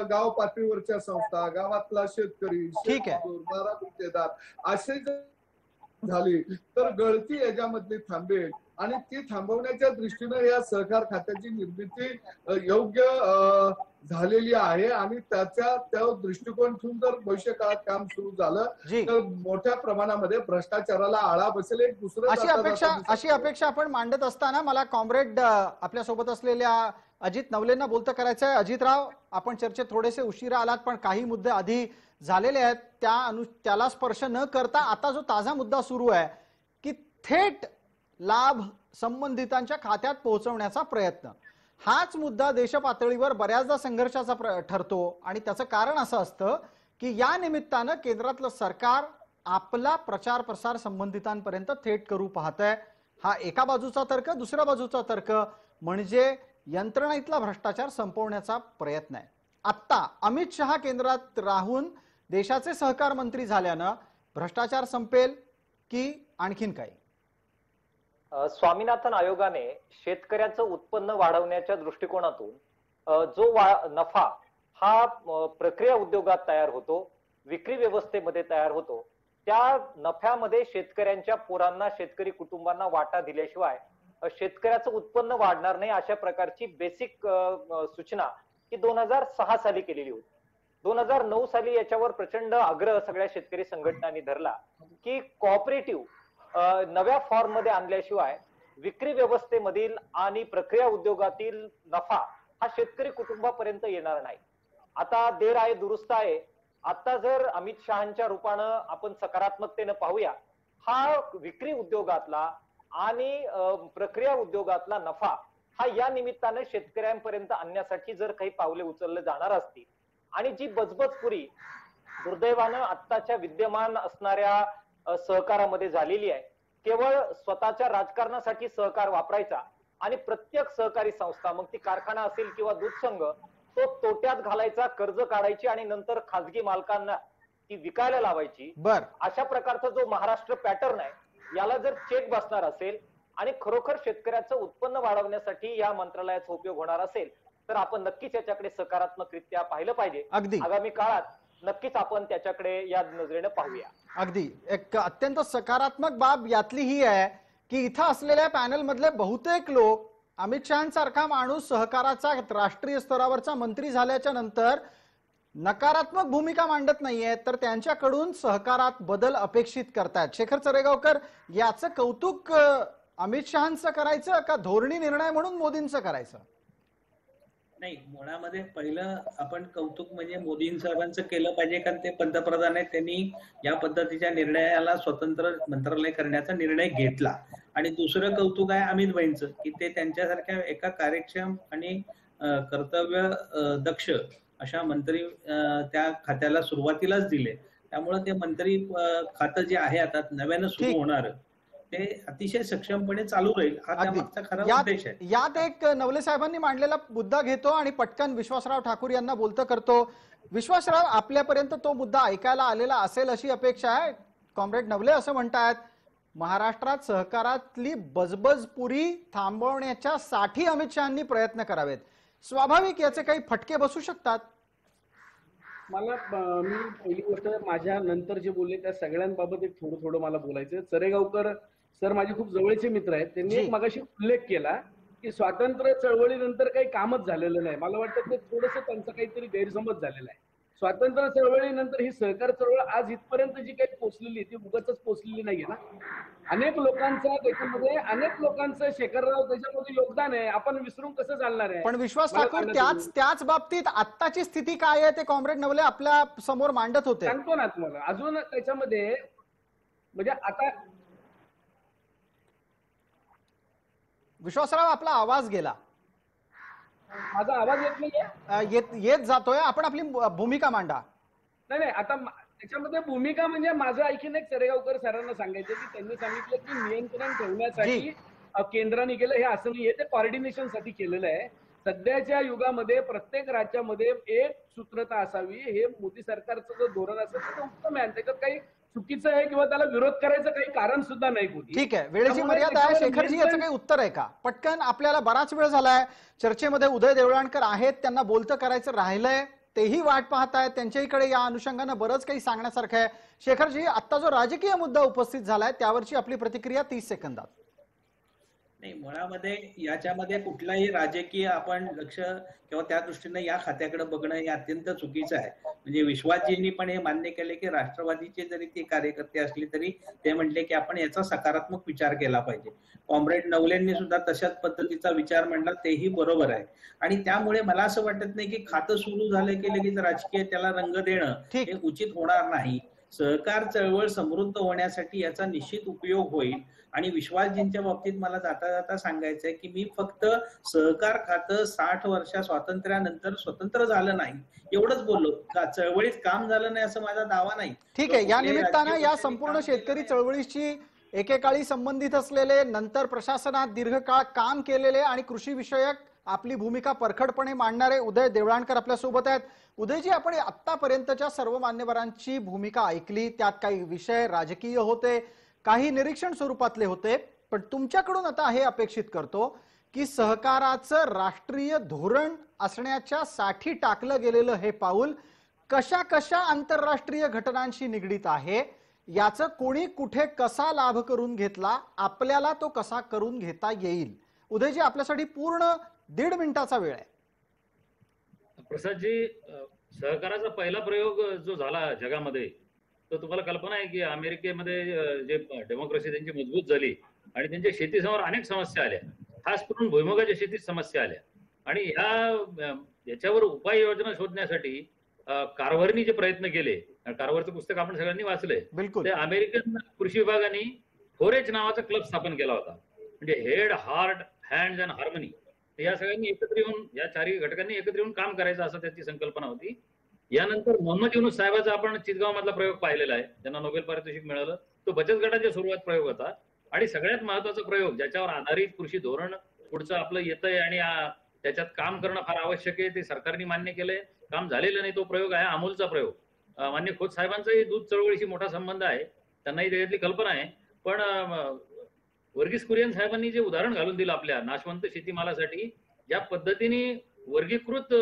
गाव पातळीवरच्या संस्था, गावातला शेतकरी, बारा गुंठेदार असे झाली तर गळती याच्यामधली थांबेल आणि ती थांबवण्याच्या दृष्टीने या सहकार खात्याची निर्मिती योग्य झालेली आहे. आणि त्या दृष्टिकोन ठेवून जर भविष्य काळात काम सुरू झालं तर मोठ्या प्रमाणामध्ये भ्रष्टाचाराला आळा बसेल. एक दुसरं अशी अपेक्षा आपण मांडत असताना मला कॉम्रेड आपल्या सोबत असलेल्या अजित नवलेंना बोलतं करायचं आहे. अजितराव, आपण चर्चेत थोडेसे उशिरा आलात पण काही मुद्दे आधी झालेले आहेत त्याला स्पर्श न करता आता जो ताजा मुद्दा सुरू आहे की थेट लाभ संबंधितांच्या खात्यात पोहोचवण्याचा प्रयत्न, हाच मुद्दा देश पातळीवर बऱ्याचदा संघर्षाचा ठरतो. आणि त्याचं कारण असं असतं की या निमित्तानं केंद्रातलं सरकार आपला प्रचार प्रसार संबंधितांपर्यंत थेट करू पाहतंय. हा एका बाजूचा तर्क. दुसऱ्या बाजूचा तर्क म्हणजे यंत्रणेतला भ्रष्टाचार संपवण्याचा प्रयत्न आहे. आत्ता अमित शहा केंद्रात राहून देशाचे सहकार मंत्री झाल्यानं भ्रष्टाचार संपेल की आणखीन काही? स्वामीनाथन आयोगाने शेतकऱ्याचं उत्पन्न वाढवण्याच्या दृष्टिकोनातून जो नफा हा प्रक्रिया उद्योगात तयार होतो, विक्री व्यवस्थेमध्ये तयार होतो, त्या नफ्यामध्ये शेतकऱ्यांच्या पोरांना, शेतकरी कुटुंबांना वाटा दिल्याशिवाय शेतकऱ्याचं उत्पन्न वाढणार नाही, अशा प्रकारची बेसिक सूचना ही 2006 साली केलेली होती. 2009 साली याच्यावर प्रचंड आग्रह सगळ्या शेतकरी संघटनांनी धरला की कोऑपरेटिव्ह नव्या फॉर्म मध्ये आणल्याशिवाय विक्री व्यवस्थेमधील आणि प्रक्रिया उद्योगातील नफा हा शेतकरी कुटुंबापर्यंत येणार नाही. आता देर आहे दुरुस्त आहे. आता जर अमित शहांच्या रूपानं आपण सकारात्मकतेनं पाहूया, हा विक्री उद्योगातला आणि प्रक्रिया उद्योगातला नफा हा या निमित्तानं शेतकऱ्यांपर्यंत आणण्यासाठी जर काही पावले उचलले जाणार असतील आणि जी बजबजपुरी दुर्दैवानं आत्ताच्या विद्यमान असणाऱ्या सहकारामध्ये झालेली आहे, केवळ स्वतःच्या राजकारणासाठी सहकार वापरायचा आणि प्रत्येक सहकारी संस्था, मग ती कारखाना असेल किंवा दूध संघ, तो तोट्यात घालायचा, कर्ज काढायची आणि नंतर खाजगी मालकांना ती विकायला लावायची. अशा प्रकारचा जो महाराष्ट्र पॅटर्न आहे, याला जर चेक बसणार असेल आणि खरोखर शेतकऱ्याचं उत्पन्न वाढवण्यासाठी या मंत्रालयाचा उपयोग होणार असेल तर आपण नक्कीच याच्याकडे सकारात्मकरित्या पाहिलं पाहिजे. आगामी काळात नक्कीच आपण त्याच्याकडे या नजरेनं पाहूया. अगदी एक अत्यंत सकारात्मक बाब यातली ही आहे की इथं असलेल्या पॅनल मधले बहुतेक लोक अमित शहांसारखा माणूस सहकाराचा राष्ट्रीय स्तरावरचा मंत्री झाल्याच्या नंतर नकारात्मक भूमिका मांडत नाहीये, तर त्यांच्याकडून सहकारात बदल अपेक्षित करतायत. शेखर चरेगावकर, याचं कौतुक अमित शहांचं करायचं का धोरणी निर्णय म्हणून मोदींचं करायचं? नाही, मुळामध्ये पहिलं आपण कौतुक म्हणजे मोदी साहेबांचं केलं पाहिजे, कारण ते पंतप्रधान आहेत, त्यांनी या पद्धतीच्या निर्णयाला स्वतंत्र मंत्रालय करण्याचा निर्णय घेतला. आणि दुसरं कौतुक आहे अमित भाईंचं की ते त्यांच्यासारख्या एका कार्यक्षम आणि कर्तव्य दक्ष अशा मंत्री त्या खात्याला सुरुवातीलाच दिले. त्यामुळे ते मंत्री खातं जे आहे आता नव्यानं सुरू होणार ते अतिशय सक्षमपणे चालू राहील, हा त्यामागचा खरा उद्देश आहे. यात एक नवले साहेबांनी मांडलेला मुद्दा घेतो आणि पटकन विश्वासराव ठाकूर यांना बोलतं करतो. विश्वासराव, आपल्यापर्यंत तो मुद्दा ऐकायला आलेला असेल अशी अपेक्षा आहे. कॉम्रेड नवले असं म्हणतात, महाराष्ट्रात सहकारातली बजबजपुरी थांबवण्याच्या साठी अमित शहांनी प्रयत्न करावेत. स्वाभाविक याचे काही फटके बसू शकतात. मला मी पहिली गोष्ट माझ्या नंतर जे बोलले त्या सगळ्यांबाबत एक थोडं मला बोलायचं. चरेगावकर सर माझे खूप जवळचे मित्र आहेत. त्यांनी एक मगाशी उल्लेख केला की स्वातंत्र्य चळवळीनंतर काही कामच झालेलं नाही. मला वाटतं ते थोडंसं त्यांचा काहीतरी गैरसमज झालेला आहे. स्वातंत्र्य चळवळीनंतर ही सहकार चळवळ आज इथपर्यंत जी काही पोहोचलेली ती उगाचच पोहोचलेली नाहीये ना. अनेक लोकांचं त्याच्यामध्ये शेखरराव त्याच्यामध्ये योगदान आहे. आपण विसरून कसं चालणार आहे? पण विश्वास ठाकूर, त्याच बाबतीत आत्ताची स्थिती काय आहे ते कॉम्रेड नवले आपल्या समोर मांडत होते. सांगतो ना तुम्हाला. अजून त्याच्यामध्ये म्हणजे आता विश्वासराव, आपला आवाज गेला. माझा आवाज येत नाहीये? येत जातोय. आपण आपली भूमिका मांडा. नाही, आता त्याच्यामध्ये भूमिका म्हणजे माझं ऐकीन एक चरेगावकर सरांना सांगायचं की त्यांनी सांगितलं की नियंत्रण ठेवण्यासाठी केंद्राने केलं, हे असं नाहीये, ते कॉर्डिनेशन साठी केलेलं आहे. सध्याच्या युगामध्ये प्रत्येक राज्यामध्ये एक सूत्रता असावी, हे मोदी सरकारचं जो धोरण असेल ते उत्तम आहे. त्याच्यात काही चुकीचं आहे किंवा त्याला विरोध करायचं काही कारण सुद्धा नाही. ठीक आहे, वेळेची मर्यादा आहे. शेखरजी, याचं काही उत्तर आहे का? पटकन, आपल्याला बराच वेळ झालाय. चर्चेमध्ये उदय देवळाणकर आहेत, त्यांना बोलतं करायचं राहिलंय, तेही वाट पाहतायत. त्यांच्याकडे या अनुषंगानं बरंच काही सांगण्यासारखं आहे. शेखरजी, आता जो राजकीय मुद्दा उपस्थित झालाय त्यावरची आपली प्रतिक्रिया 30 सेकंदात. नाही, मुळामध्ये याच्यामध्ये कुठलाही राजकीय आपण लक्ष किंवा त्या दृष्टीने या खात्याकडे बघणं हे अत्यंत चुकीचं आहे. म्हणजे विश्वासजींनी पण हे मान्य केले की राष्ट्रवादीचे जरी ते कार्यकर्ते असले तरी ते म्हटले की आपण याचा सकारात्मक विचार केला पाहिजे. कॉम्रेड नवलेंनी सुद्धा तशाच पद्धतीचा विचार मांडला, तेही बरोबर आहे. आणि त्यामुळे मला असं वाटत नाही की खातं सुरू झालं की लगेच राजकीय त्याला रंग देणं हे उचित होणार नाही. सहकार चळवळ समृद्ध होण्यासाठी याचा निश्चित उपयोग होईल. आणि विश्वासजींच्या बाबतीत मला जाता जाता सांगायचंय की मी फक्त सहकार खातं 60 वर्ष स्वातंत्र्यानंतर स्वतंत्र झालं नाही एवढंच बोललो, चळवळीत काम झालं नाही असं माझा दावा नाही. ठीक आहे, या निमित्तानं या संपूर्ण शेतकरी चळवळीशी एकेकाळी संबंधित असलेले, नंतर प्रशासनात दीर्घकाळ काम केलेले आणि कृषी विषयक आपली भूमिका परखडपणे मांडणारे उदय देवळाणकर आपल्या सोबत आहेत. उदयजी, आपण आतापर्यंतच्या सर्व मान्यवरांची भूमिका ऐकली, त्यात काही विषय राजकीय होते, काही निरीक्षण स्वरूपातले होते, पण तुमच्याकडून आता हे अपेक्षित करतो की सहकाराचं राष्ट्रीय धोरण असण्याच्या साठी टाकलं गेलेलं हे पाऊल कशा कशा आंतरराष्ट्रीय घटनांशी निगडीत आहे, याचं कोणी कुठे कसा लाभ करून घेतला, आपल्याला तो कसा करून घेता येईल. उदयजी, आपल्यासाठी पूर्ण 1.5 मिनिटाचा वेळ आहे. प्रसादजी, सहकाराचा पहिला प्रयोग जो झाला जगामध्ये, तो तुम्हाला कल्पना आहे की अमेरिकेमध्ये जे डेमोक्रेसी त्यांची मजबूत झाली आणि त्यांच्या शेतीसमोर अनेक समस्या आल्या, खास करून भुईमुगाच्या शेतीत समस्या आल्या, आणि याच्यावर उपाययोजना शोधण्यासाठी कारभारनी जे प्रयत्न केले, कारभारचं पुस्तक आपण सगळ्यांनी वाचलंय, ते अमेरिकन कृषी विभागाने 4H नावाचा क्लब स्थापन केला होता, म्हणजे head, heart, hands and harmony. या सगळ्यांनी एकत्र येऊन, या चारही घटकांनी एकत्र येऊन काम करायचं असं त्याची संकल्पना होती. यानंतर मोहम्मद युनूस साहेबाचा आपण चितगाव मधला प्रयोग पाहिलेला आहे, त्यांना नोबेल पारितोषिक मिळालं. तो बचत गटाच्या सुरुवात प्रयोग होता, आणि सगळ्यात महत्वाचा प्रयोग ज्याच्यावर आधारित कृषी धोरण पुढचं आपलं येतंय आणि त्याच्यात काम करणं फार आवश्यक आहे, ते सरकारने मान्य केलंय, काम झालेलं नाही, तो प्रयोग आहे अमूलचा प्रयोग. मान्य खोत साहेबांचाही दूध चळवळीशी मोठा संबंध आहे, त्यांनाही त्याच्यातली कल्पना आहे. पण वर्गीस कुरियन साहेबांनी जे उदाहरण घालून दिलं आपल्या नाशवंत शेतीमालासाठी, ज्या पद्धतीने वर्गीकृत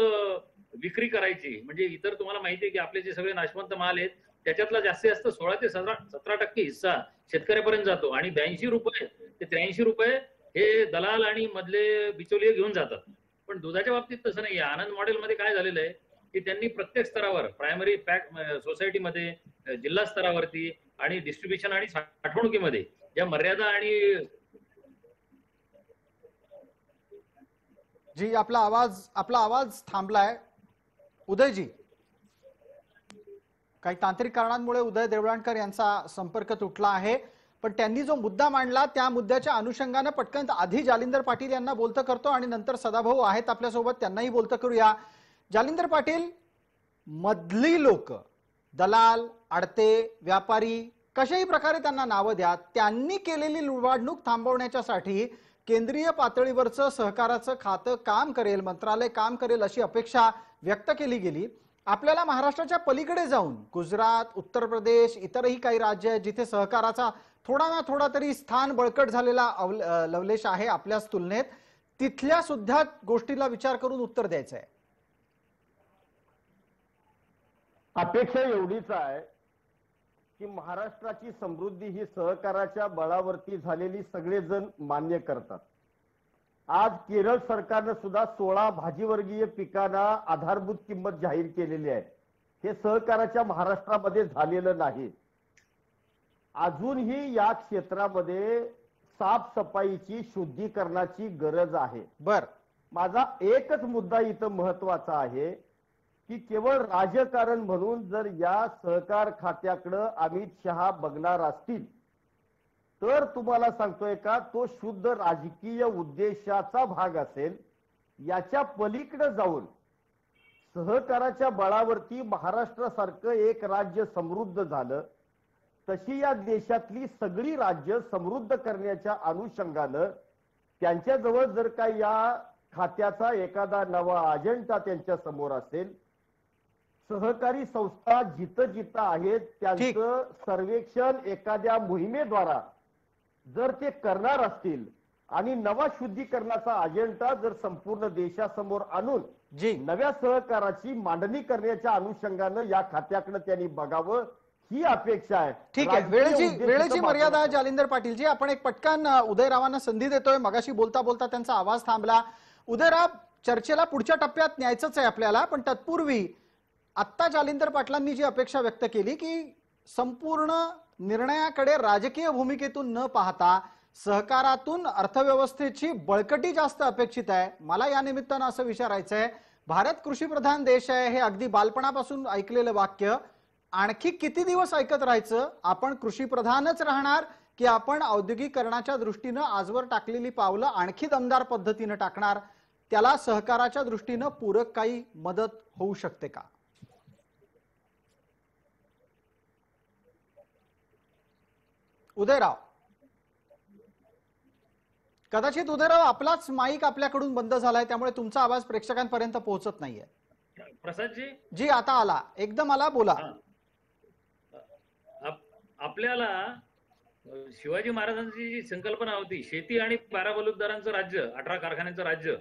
विक्री करायची, म्हणजे इतर तुम्हाला माहिती आहे की आपले जे सगळे नाशवंत माल आहेत त्याच्यातला जास्तीत जास्त 16 ते 17% हिस्सा शेतकऱ्यापर्यंत जातो, आणि 82 रुपये ते 83 रुपये हे दलाल आणि मधले बिचोलिये घेऊन जातात. पण दुधाच्या बाबतीत तसं नाही. आनंद मॉडेलमध्ये काय झालेलं आहे की त्यांनी प्रत्येक स्तरावर, प्रायमरी पॅक सोसायटीमध्ये, जिल्हा स्तरावरती आणि डिस्ट्रीब्युशन आणि साठवणुकीमध्ये ज्या मर्यादा आणि जी, आपला आवाज थांबलाय. उदयजी, काही तांत्रिक कारणांमुळे उदय देवळाणकर यांचा संपर्क तुटला आहे, पण त्यांनी जो मुद्दा मांडला त्या मुद्द्याच्या अनुषंगाने पटकन आधी जालिंदर पाटील यांना बोलतं करतो आणि नंतर सदाभाऊ आहेत आपल्यासोबत, त्यांनाही बोलतं करूया. जालिंदर पाटील, मधली लोक, दलाल, आडते, व्यापारी, कशाही प्रकारे त्यांना नावं द्या, त्यांनी केलेली लुबाडणूक थांबवण्यासाठी केंद्रीय पातळीवरचं सहकाराचं खातं काम करेल, मंत्रालय काम करेल अशी अपेक्षा व्यक्त केली गेली. आपल्याला महाराष्ट्राच्या पलीकडे जाऊन गुजरात, उत्तर प्रदेश, इतरही काही राज्य आहेत जिथे सहकाराचा थोडा ना थोडा तरी स्थान बळकट झालेला लवलेश आहे आपल्याच तुलनेत, तिथल्या सुद्धा गोष्टीला विचार करून उत्तर द्यायचं आहे. अपेक्षा एवढीच आहे की महाराष्ट्राची समृद्धी ही सहकाराच्या बळावरती झालेली सगळेजण मान्य करतात. आज केरळ सरकारने सुद्धा 16 भाजीवर्गीय पिकांना आधारभूत किंमत जाहीर केलेली आहे. हे सहकाराच्या महाराष्ट्रामध्ये झालेलं नाही. अजूनही या क्षेत्रामध्ये साफसफाईची, शुद्धीकरणाची गरज आहे. माझा एकच मुद्दा इथं महत्वाचा आहे की केवळ राजकारण म्हणून जर या सहकार खात्याकडे अमित शहा बघणार असतील तर तुम्हाला सांगतोय का तो शुद्ध राजकीय उद्देशाचा भाग असेल. याच्या पलीकडे जाऊन सहकाराच्या बळावरती महाराष्ट्रासारखं एक राज्य समृद्ध झालं, तशी या देशातली सगळी राज्य समृद्ध करण्याच्या अनुषंगानं त्यांच्याजवळ जर का या खात्याचा एखादा नवा अजेंडा त्यांच्या समोर असेल, सहकारी संस्था जिथं जिथं आहेत त्यांचं सर्वेक्षण एखाद्या मोहिमेद्वारा जर ते करणार असतील आणि नवा शुद्धीकरणाचा अजेंडा जर संपूर्ण देशासमोर आणून नव्या सहकाराची मांडणी करण्याच्या अनुषंगानं या खात्याकडे त्यांनी बघावं ही अपेक्षा आहे. ठीक आहे, वेळेची मर्यादा. जालिंदर पाटील जी, आपण एक पटकन उदयरावांना संधी देतोय. मगाशी बोलता बोलता त्यांचा आवाज थांबला. उदयराव, चर्चेला पुढच्या टप्प्यात न्यायचंच आहे आपल्याला, पण तत्पूर्वी आत्ता जालिंदर पाटलांनी जी अपेक्षा व्यक्त केली की संपूर्ण निर्णयाकडे राजकीय भूमिकेतून न पाहता सहकारातून अर्थव्यवस्थेची बळकटी जास्त अपेक्षित आहे. मला या निमित्तानं असं विचारायचं आहे, भारत कृषीप्रधान देश आहे हे अगदी बालपणापासून ऐकलेलं वाक्य, आणखी किती दिवस ऐकत राहायचं? आपण कृषी प्रधानच राहणार की आपण औद्योगिकरणाच्या दृष्टीनं आजवर टाकलेली पावलं आणखी दमदार पद्धतीनं टाकणार? त्याला सहकाराच्या दृष्टीनं पूरक काही मदत होऊ शकते का? उदयराव, कदाचित उदयराव आपलाच माईक आपल्याकडून बंद झालाय, त्यामुळे तुमचा आवाज प्रेक्षकांपर्यंत पोहोचत नाहीये. प्रसादजी जी आता आला, एकदम आला, बोला. आपल्याला शिवाजी महाराजांची जी संकल्पना होती, शेती आणि 12 बलुतदारांचं राज्य, 18 कारखान्यांचं राज्य,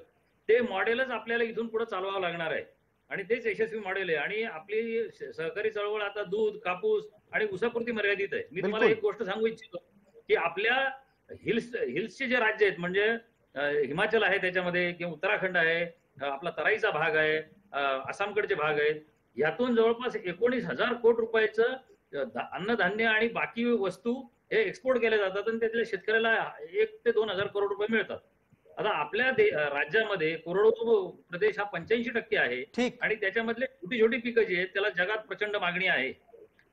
ते मॉडेलच आपल्याला इथून पुढे चालवावं लागणार आहे आणि तेच यशस्वी मॉडेल आहे. आणि आपली सहकारी चळवळ आता दूध, कापूस आणि ऊसापुरती मर्यादित आहे. मी तुम्हाला एक गोष्ट सांगू इच्छितो की आपल्या हिल्सचे जे राज्य आहेत, म्हणजे हिमाचल आहे त्याच्यामध्ये, किंवा उत्तराखंड आहे, आपला तराईचा भाग आहे, आसामकडचे भाग आहेत, यातून जवळपास 19,000 कोटी रुपयाचं अन्नधान्य आणि बाकी वस्तू हे एक्सपोर्ट केले जातात आणि त्यातल्या शेतकऱ्याला 1 ते 2,000 करोड रुपये मिळतात. आता आपल्या राज्यामध्ये कोरडवाहू प्रदेश हा 85% आहे आणि त्याच्यामधले छोटी छोटी पिकं जी आहेत त्याला जगात प्रचंड मागणी आहे.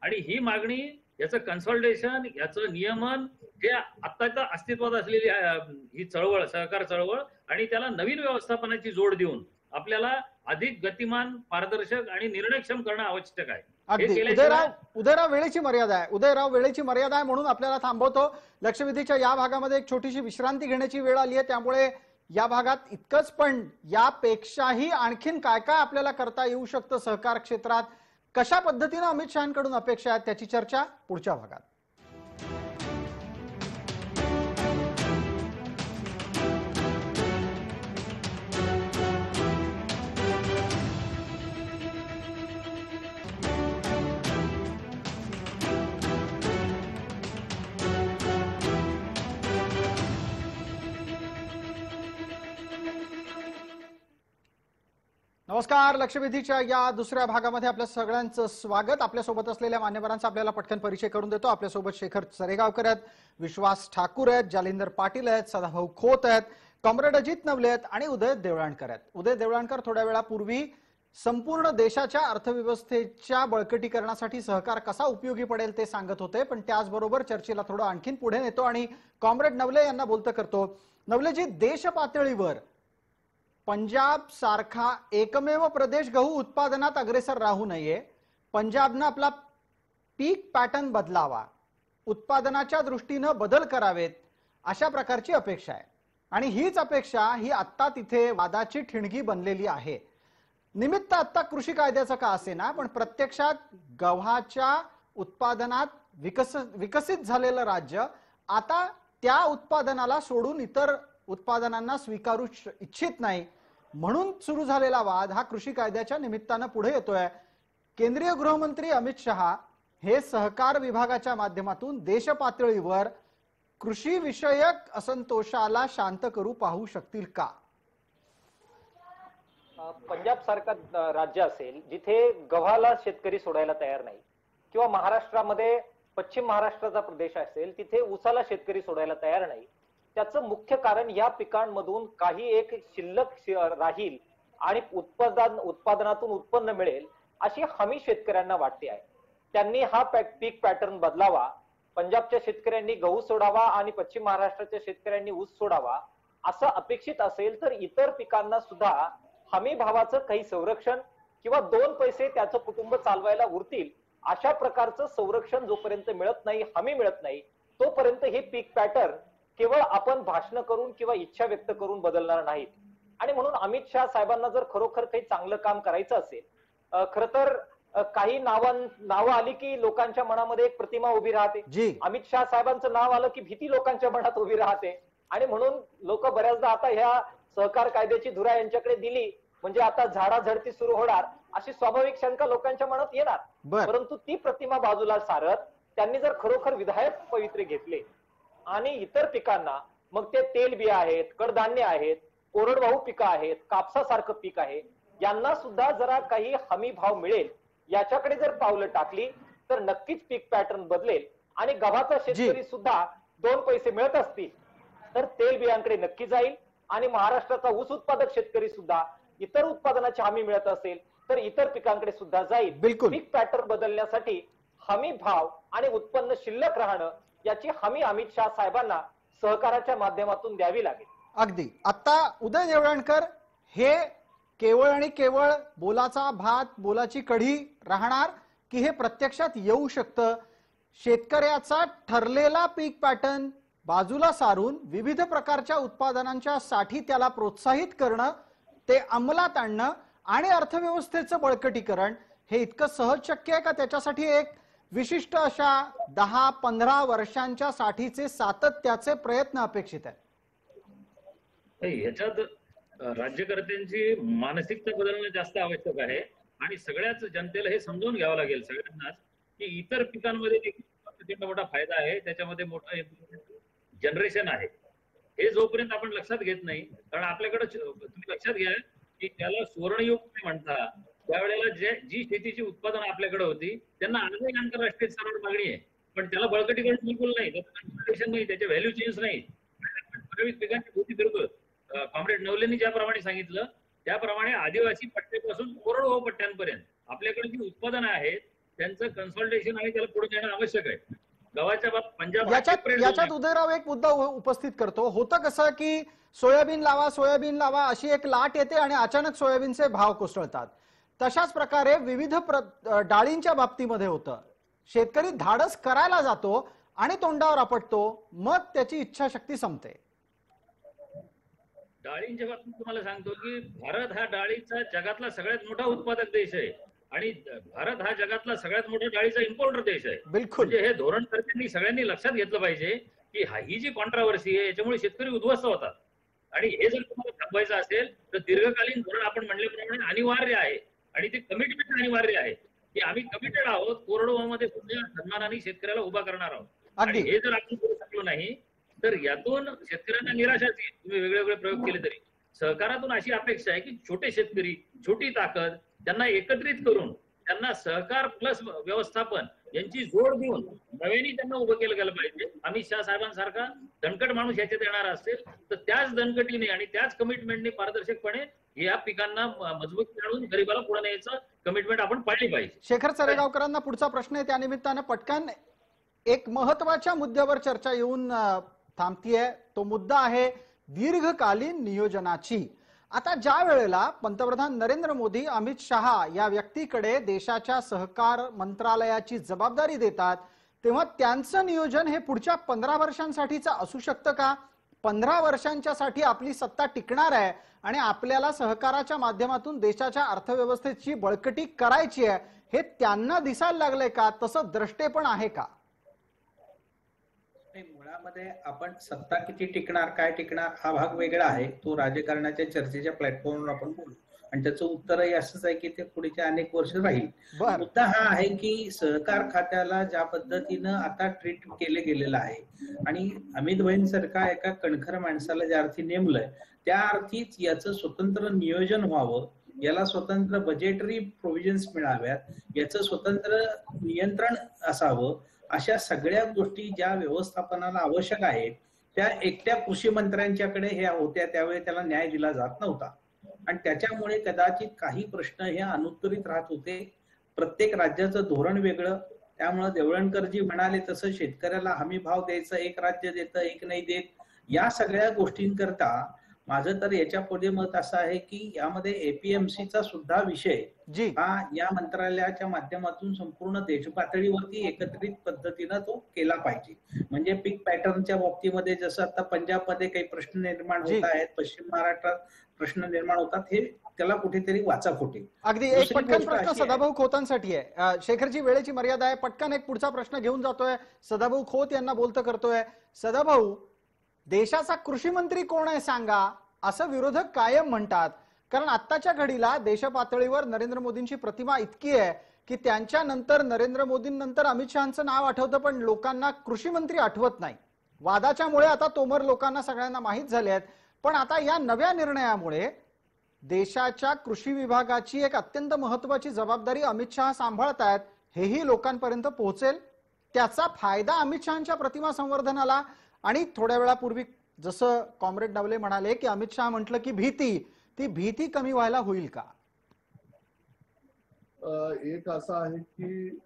आणि ही मागणी, याचं कन्सॉल्टेशन, याचं नियमन, हे आता अस्तित्वात असलेली ही चळवळ, सहकार चळवळ, आणि त्याला नवीन व्यवस्थापनाची जोड देऊन आपल्याला अधिक गतिमान, पारदर्शक आणि निर्णयक्षम करणं आवश्यक आहे. उदयराव, वेळेची मर्यादा आहे. उदयराव, वेळेची मर्यादा आहे म्हणून आपल्याला थांबवतो. लक्षवेधीच्या या भागामध्ये एक छोटीशी विश्रांती घेण्याची वेळ आली आहे, त्यामुळे या भागात इतकंच, पण यापेक्षाही आणखीन काय काय आपल्याला करता येऊ शकतं सहकार क्षेत्रात, कशा पद्धतीने अमित शहांकडून अपेक्षा आहेत, त्याची चर्चा पुढच्या भागात. नमस्कार, लक्षवेधीच्या या दुसऱ्या भागामध्ये आपल्या सगळ्यांचं स्वागत. आपल्यासोबत असलेल्या मान्यवरांचा आपल्याला पटकन परिचय करून देतो. आपल्यासोबत शेखर सरेगावकर आहेत, विश्वास ठाकूर आहेत, जालिंदर पाटील आहेत, सदाभाऊ खोत आहेत, कॉम्रेड अजित नवले आहेत आणि उदय देवळाणकर आहेत. उदय देवळाणकर थोड्या वेळापूर्वी संपूर्ण देशाच्या अर्थव्यवस्थेच्या बळकटीकरणासाठी सहकार कसा उपयोगी पडेल ते सांगत होते, पण त्याचबरोबर चर्चेला थोडं आणखीन पुढे नेतो आणि कॉम्रेड नवले यांना बोलतं करतो. नवलेजी, देश पातळीवर पंजाब सारखा एकमेव प्रदेश गहू उत्पादनात अग्रेसर राहू नये, पंजाबनं आपला पीक पॅटर्न बदलावा, उत्पादनाच्या दृष्टीनं बदल करावेत, अशा प्रकारची अपेक्षा आहे. आणि हीच अपेक्षा ही आत्ता तिथे वादाची ठिणगी बनलेली आहे. निमित्त आत्ता कृषी कायद्याचं का असेना, पण प्रत्यक्षात गव्हाच्या उत्पादनात विकसित झालेलं राज्य आता त्या उत्पादनाला सोडून इतर उत्पादनांना स्वीकारू इच्छित नाही, म्हणून सुरू झालेला वाद हा कृषी कायद्याच्या निमित्तानं पुढे येतोय. केंद्रीय गृहमंत्री अमित शहा हे सहकार विभागाच्या माध्यमातून देश पातळीवर कृषी विषयक असंतोषाला शांत करू पाहू शकतील का? पंजाब सारखा राज्य असेल जिथे गव्हाला शेतकरी सोडायला तयार नाही, किंवा महाराष्ट्रामध्ये पश्चिम महाराष्ट्राचा प्रदेश असेल तिथे ऊसाला शेतकरी सोडायला तयार नाही, त्याचं मुख्य कारण या पिकांमधून काही एक शिल्लक राहील आणि उत्पादनातून उत्पन्न मिळेल अशी हमी शेतकऱ्यांना वाटते आहे. त्यांनी हा पीक पॅटर्न बदलावा. पंजाबच्या शेतकऱ्यांनी गहू सोडावा आणि पश्चिम महाराष्ट्राच्या शेतकऱ्यांनी ऊस सोडावा असं अपेक्षित असेल तर इतर पिकांना सुद्धा हमी भावाचं काही संरक्षण किंवा 2 पैसे त्याचं कुटुंब चालवायला उरतील अशा प्रकारचं संरक्षण जोपर्यंत मिळत नाही, हमी मिळत नाही, तोपर्यंत हे पीक पॅटर्न केवळ आपण भाषण करून किंवा इच्छा व्यक्त करून बदलणार नाहीत. आणि म्हणून अमित शहा साहेबांना जर खरोखर काही चांगलं काम करायचं असेल, खर तर काही नावं आली की लोकांच्या मनामध्ये एक प्रतिमा उभी राहते. अमित शहा साहेबांचं नाव आलं की भीती लोकांच्या मनात उभी राहते आणि म्हणून लोक बऱ्याचदा आता ह्या सहकार कायद्याची धुरा यांच्याकडे दिली म्हणजे आता झाडाझडती सुरू होणार अशी स्वाभाविक शंका लोकांच्या मनात येणार. परंतु ती प्रतिमा बाजूला सारत त्यांनी जर खरोखर विधायक पवित्रे घेतले आणि इतर पिकांना, मग ते तेलबिया आहेत, कडधान्य आहेत, कोरडवाहू पिकं आहेत, कापसासारखं पीक आहे, यांना सुद्धा जरा काही हमी भाव मिळेल याच्याकडे जर पावलं टाकली तर नक्कीच पीक पॅटर्न बदलेल आणि गव्हाचा शेतकरी सुद्धा 2 पैसे मिळत असतील तर तेलबियांकडे नक्की जाईल आणि महाराष्ट्राचा ऊस उत्पादक शेतकरी सुद्धा इतर उत्पादनाची हमी मिळत असेल तर इतर पिकांकडे सुद्धा जाईल. बिलकुल. पीक पॅटर्न बदलण्यासाठी हमी भाव आणि उत्पन्न शिल्लक राहणं याची हमी अमित शहा साहेबांना सहकाराच्या माध्यमातून द्यावी लागेल. अगदी. आता उदय देवळणकर, हे केवळ आणि केवळ बोलाचा भात, बोलाची कढी राहणार की हे प्रत्यक्षात येऊ शकतं? शेतकऱ्याचा ठरलेला पीक पॅटर्न बाजूला सारून विविध प्रकारच्या उत्पादनांच्या साठी त्याला प्रोत्साहित करणं, ते अंमलात आणणं आणि अर्थव्यवस्थेचं बळकटीकरण हे इतकं सहज शक्य आहे का? त्याच्यासाठी एक विशिष्ट अशा 10-15 वर्षांच्या साठीचे सातत्याचे प्रयत्न अपेक्षित आहेत. याच्यात राज्यकर्त्यांची मानसिकता बदलणं जास्त आवश्यक आहे आणि सगळ्याच जनतेला हे समजून घ्यावं लागेल सगळ्यांनाच की इतर पिकांमध्ये देखील मोठा फायदा आहे, त्याच्यामध्ये मोठा जनरेशन आहे. हे जोपर्यंत आपण लक्षात घेत नाही, कारण आपल्याकडे तुम्ही लक्षात घ्या की त्याला सुवर्णयुग म्हणता त्यावेळेला जी शेतीची उत्पादन आपल्याकडे होती त्यांना आजही आंतरराष्ट्रीय स्तरावर मागणी आहे, पण त्याला बळकटीकरण बिलकुल नाही, त्याचं नाही, त्याचे व्हॅल्यू चेंज नाही. पिकांची भूती फिरतो. कॉम्रेड नवलेंनी ज्याप्रमाणे सांगितलं त्याप्रमाणे आदिवासी पट्ट्यापासून कोरडवाहू पट्ट्यांपर्यंत आपल्याकडे जी उत्पादनं आहेत त्यांचं कन्सल्टेशन आणि त्याला पुढे नेणं आवश्यक आहे. गव्हाच्या बाबत पंजाब याच्यात उदयराव एक मुद्दा उपस्थित करतो. होतं कसं की सोयाबीन लावा अशी एक लाट येते आणि अचानक सोयाबीनचे भाव कोसळतात. तशाच प्रकारे विविध डाळींच्या बाबतीमध्ये होतं. शेतकरी धाडस करायला जातो आणि तोंडावर आपटतो, मग त्याची इच्छाशक्ती संपते. डाळींच्या बाबतीत तुम्हाला सांगतो की भारत हा डाळीचा जगातला सगळ्यात मोठा उत्पादक देश आहे आणि भारत हा जगातला सगळ्यात मोठा डाळीचा इम्पोर्टर देश आहे. बिलकुल. म्हणजे हे धोरणकर्त्यांनी सगळ्यांनी लक्षात घेतलं पाहिजे की ही जी कॉन्ट्रावर्सी आहे याच्यामुळे शेतकरी उद्ध्वस्त होतात आणि हे जर तुम्हाला थांबवायचं असेल तर दीर्घकालीन धोरण आपण म्हणल्याप्रमाणे अनिवार्य आहे आणि ते कमिटमेंट अनिवार्य आहे की आम्ही कमिटेड आहोत, कोरडवाहूमध्ये सुद्धा सन्मानाने शेतकऱ्याला उभा करणार आहोत. आणि हे जर आपण करू शकलो नाही तर यातून शेतकऱ्यांना निराशाच येईल. तुम्ही वेगवेगळे प्रयोग केले तरी सहकारातून अशी अपेक्षा आहे की छोटे शेतकरी, छोटी ताकद त्यांना एकत्रित करून त्यांना सहकार प्लस व्यवस्थापन यांची जोड देऊन नव्याने त्यांना उभं केलं गेलं पाहिजे. अमित शहा साहेबांसारखा दणकट माणूस याच्यात येणार असेल तर त्याच दणकटीने आणि त्याच कमिटमेंटने पारदर्शकपणे या पिकांना मजबूत आणून गरीबाला पुढे न्यायचं कमिटमेंट आपण पाळली पाहिजे. शेखर चरेगावकरांना पुढचा प्रश्न आहे, त्यानिमित्तानं पटकन एक महत्वाच्या मुद्द्यावर चर्चा येऊन थांबतीये. तो मुद्दा आहे दीर्घकालीन नियोजनाची. आता ज्या वेळेला पंतप्रधान नरेंद्र मोदी अमित शहा या व्यक्तीकडे देशाच्या सहकार मंत्रालयाची जबाबदारी देतात तेव्हा त्यांचं नियोजन हे पुढच्या 15 वर्षांसाठीचं असू शकतं का? 15 वर्षांच्या साठी आपली सत्ता टिकणार आहे आणि आपल्याला सहकाराच्या माध्यमातून देशाच्या अर्थव्यवस्थेची बळकटी करायची आहे, हे त्यांना दिसायला लागलंय का? तसं द्रष्टेपण आहे का? मुळामध्ये आपण सत्ता किती टिकणार, काय टिकणार हा भाग वेगळा आहे. तो राजकारणाच्या चर्चेच्या प्लॅटफॉर्मवर आपण बोलू आणि त्याचं उत्तरही असंच आहे की ते पुढच्या अनेक वर्ष राहील. मुद्दा हा आहे की सहकार खात्याला ज्या पद्धतीनं आता ट्रीट केले गेलेलं आहे आणि अमित भाईंसारखा एका कणखर माणसाला ज्या अर्थी नेमलंय त्या अर्थीच याचं स्वतंत्र नियोजन व्हावं, याला स्वतंत्र बजेटरी प्रोव्हिजन्स मिळाव्यात, याचं स्वतंत्र नियंत्रण असावं. अशा सगळ्या गोष्टी ज्या व्यवस्थापनाला आवश्यक आहेत त्या एकट्या कृषी मंत्र्यांच्याकडे ह्या होत्या, त्यावेळी त्याला न्याय दिला जात नव्हता आणि त्याच्यामुळे कदाचित काही प्रश्न हे अनुत्तरित राहत होते. प्रत्येक राज्याचं धोरण वेगळं, त्यामुळे देवळणकरजी म्हणाले तसं शेतकऱ्याला हमी भाव द्यायचं, एक राज्य देतं एक नाही देत. या सगळ्या गोष्टींकरता माझं तर याच्या पुढे मत असं आहे की यामध्ये एपीएमसीचा सुद्धा विषय हा या मंत्रालयाच्या माध्यमातून संपूर्ण देश पातळीवरती एकत्रित पद्धतीनं तो केला पाहिजे. म्हणजे पीक पॅटर्नच्या बाबतीमध्ये जसं आता पंजाबमध्ये काही प्रश्न निर्माण होत आहेत, पश्चिम महाराष्ट्रात प्रश्न निर्माण होतात, हे त्याला कुठेतरी वाचाफोटी. अगदी एक पटकन प्रश्न सदाभाऊ खोतांसाठी आहे. शेखरजी वेळेची मर्यादा आहे, पटकन एक पुढचा प्रश्न घेऊन जातोय. सदाभाऊ खोत यांना बोलतं करतोय. सदाभाऊ, देशाचा कृषी मंत्री कोण आहे सांगा, असं विरोधक कायम म्हणतात. कारण आत्ताच्या घडीला देश पातळीवर नरेंद्र मोदींची प्रतिमा इतकी आहे की त्यांच्या नंतर नरेंद्र मोदींनंतर अमित शहांचं नाव आठवतं पण लोकांना कृषी मंत्री आठवत नाही. वादाच्यामुळे आता तोमर लोकांना सगळ्यांना माहीत झाले आहेत. पण आता या नव्या निर्णयामुळे देशाच्या कृषी विभागाची एक अत्यंत महत्वाची जबाबदारी अमित शहा सांभाळतायत, हेही लोकांपर्यंत पोहोचेल. त्याचा फायदा अमित शहांच्या प्रतिमा संवर्धनाला आणि थोड्या वेळापूर्वी जसं कॉम्रेड नवले म्हणाले की अमित शहा म्हटलं की ती भीती कमी व्हायला होईल का? एक असा आहे की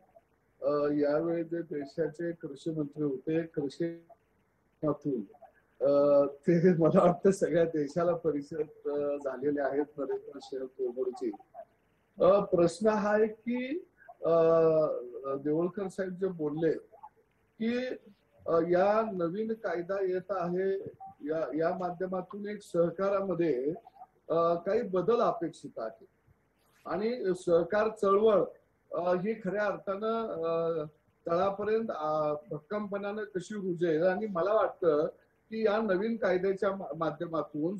यावेळी जे देशाचे कृषी मंत्री होते, कृषी ते मला वाटतं सगळ्या देशाला परिचित झालेले आहेत नरेंद्र सिंह तोमरजी. प्रश्न हा आहे की देवळकर साहेब जे बोलले की या नवीन कायदा येत आहे, या माध्यमातून एक सहकारामध्ये काही बदल अपेक्षित आहे आणि सहकार चळवळ ही खऱ्या अर्थानं तळापर्यंत भक्कमपणानं कशी रुजेल. आणि मला वाटतं की या नवीन कायद्याच्या माध्यमातून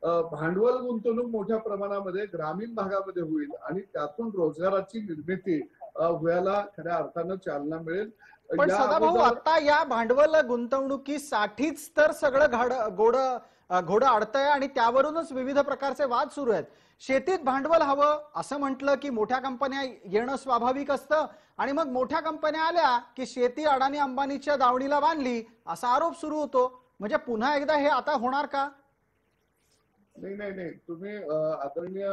भांडवल गुंतवणूक मोठ्या प्रमाणामध्ये ग्रामीण भागामध्ये होईल आणि त्यातून रोजगाराची निर्मिती व्हायला खऱ्या अर्थानं चालना मिळेल. पण सदाभाऊ, आता या भांडवल गुंतवणुकीसाठीच तर सगळं घोडं अडतंय आणि त्यावरूनच विविध प्रकारचे वाद सुरू आहेत. शेतीत भांडवल हवं असं म्हटलं की मोठ्या कंपन्या येणं स्वाभाविक असतं आणि मग मोठ्या कंपन्या आल्या की शेती अडाणी अंबानीच्या दावणीला बांधली असा आरोप सुरू होतो. म्हणजे पुन्हा एकदा हे आता होणार का? नाही, तुम्ही आदरणीय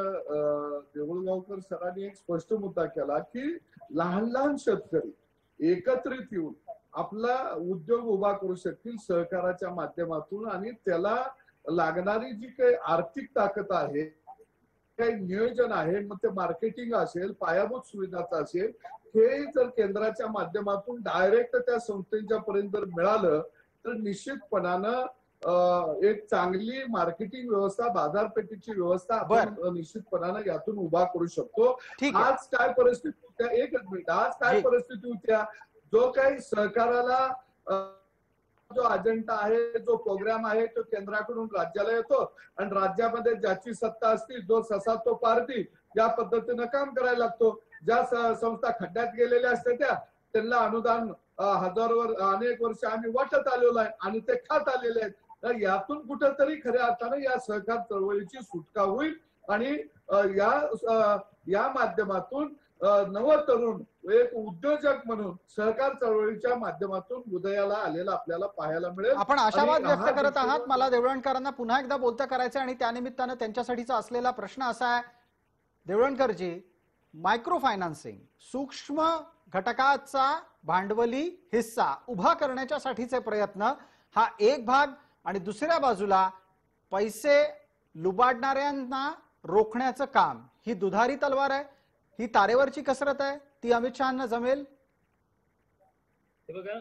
देऊळगावकर सरांनी एक स्पष्ट मुद्दा केला की लहान लहान शेतकरी एकत्रित येऊन आपला उद्योग उभा करू शकतील सहकाराच्या माध्यमातून आणि त्याला लागणारी जी काही आर्थिक ताकद आहे, काही नियोजन आहे, मग ते मार्केटिंग असेल, पायाभूत सुविधाचं असेल, हे जर केंद्राच्या माध्यमातून डायरेक्ट त्या संस्थेच्या पर्यंत जर मिळालं तर निश्चितपणानं एक चांगली मार्केटिंग व्यवस्था, बाजारपेठेची व्यवस्था आपण निश्चितपणानं यातून उभा करू शकतो. आज काय परिस्थिती, एकच मिनिट, आज काय परिस्थिती होत्या, जो काही सहकाराला जो अजेंडा आहे, जो प्रोग्राम आहे, तो केंद्राकडून राज्याला येतो आणि राज्यामध्ये ज्याची सत्ता असती, जो ससा तो पारती, या पद्धतीनं काम करायला लागतो. ज्या संस्था खड्ड्यात गेलेल्या असते त्यांना अनुदान हजारो अनेक वर्ष आम्ही वाटत आलेलो आहे आणि ते खात आलेले आहेत. तर यातून कुठेतरी खऱ्या अर्थानं या सहकार चळवळीची सुटका होईल आणि या माध्यमातून नव तरुण एक उद्योजक म्हणून सहकार चळवळीच्या माध्यमातून उदयाला आलेला आपल्याला पाहायला मिळेल. आपण आशावाद व्यक्त करत आहात. मला देवळणकरांना पुन्हा एकदा बोलतं करायचं आणि त्यानिमित्तानं त्यांच्यासाठीचा असलेला प्रश्न असा आहे, देवळणकरजी, मायक्रो फायनान्सिंग, सूक्ष्म घटकाचा भांडवली हिस्सा उभा करण्याच्यासाठीचे प्रयत्न हा एक भाग आणि दुसऱ्या बाजूला पैसे लुबाडणाऱ्यांना रोखण्याचं काम, ही दुधारी तलवार आहे, ही तारेवरची कसरत आहे, ती अमित शहांना जमेल? हे बघा,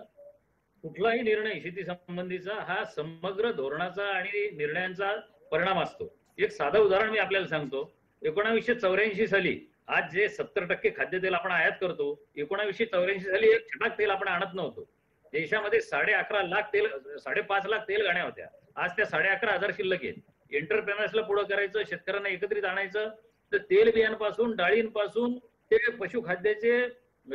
कुठलाही निर्णय शेती संबंधीचा हा समग्र धोरणाचा आणि निर्णयांचा परिणाम असतो. एक साधं उदाहरण मी आपल्याला सांगतो. 1984 साली आज जे 70% खाद्यतेल आपण आयात करतो, 1984 साली एक छटाक तेल आपण आणत नव्हतो. देशामध्ये 11.5 लाख तेल, 5.5 लाख तेल गाड्या होत्या. आज त्या 11.5 शिल्लक आहेत. एंटरप्रेनर्सला पुढे करायचं, शेतकऱ्यांना एकत्रित आणायचं, तर तेल बियांपासून, डाळींपासून ते पशुखाद्याचे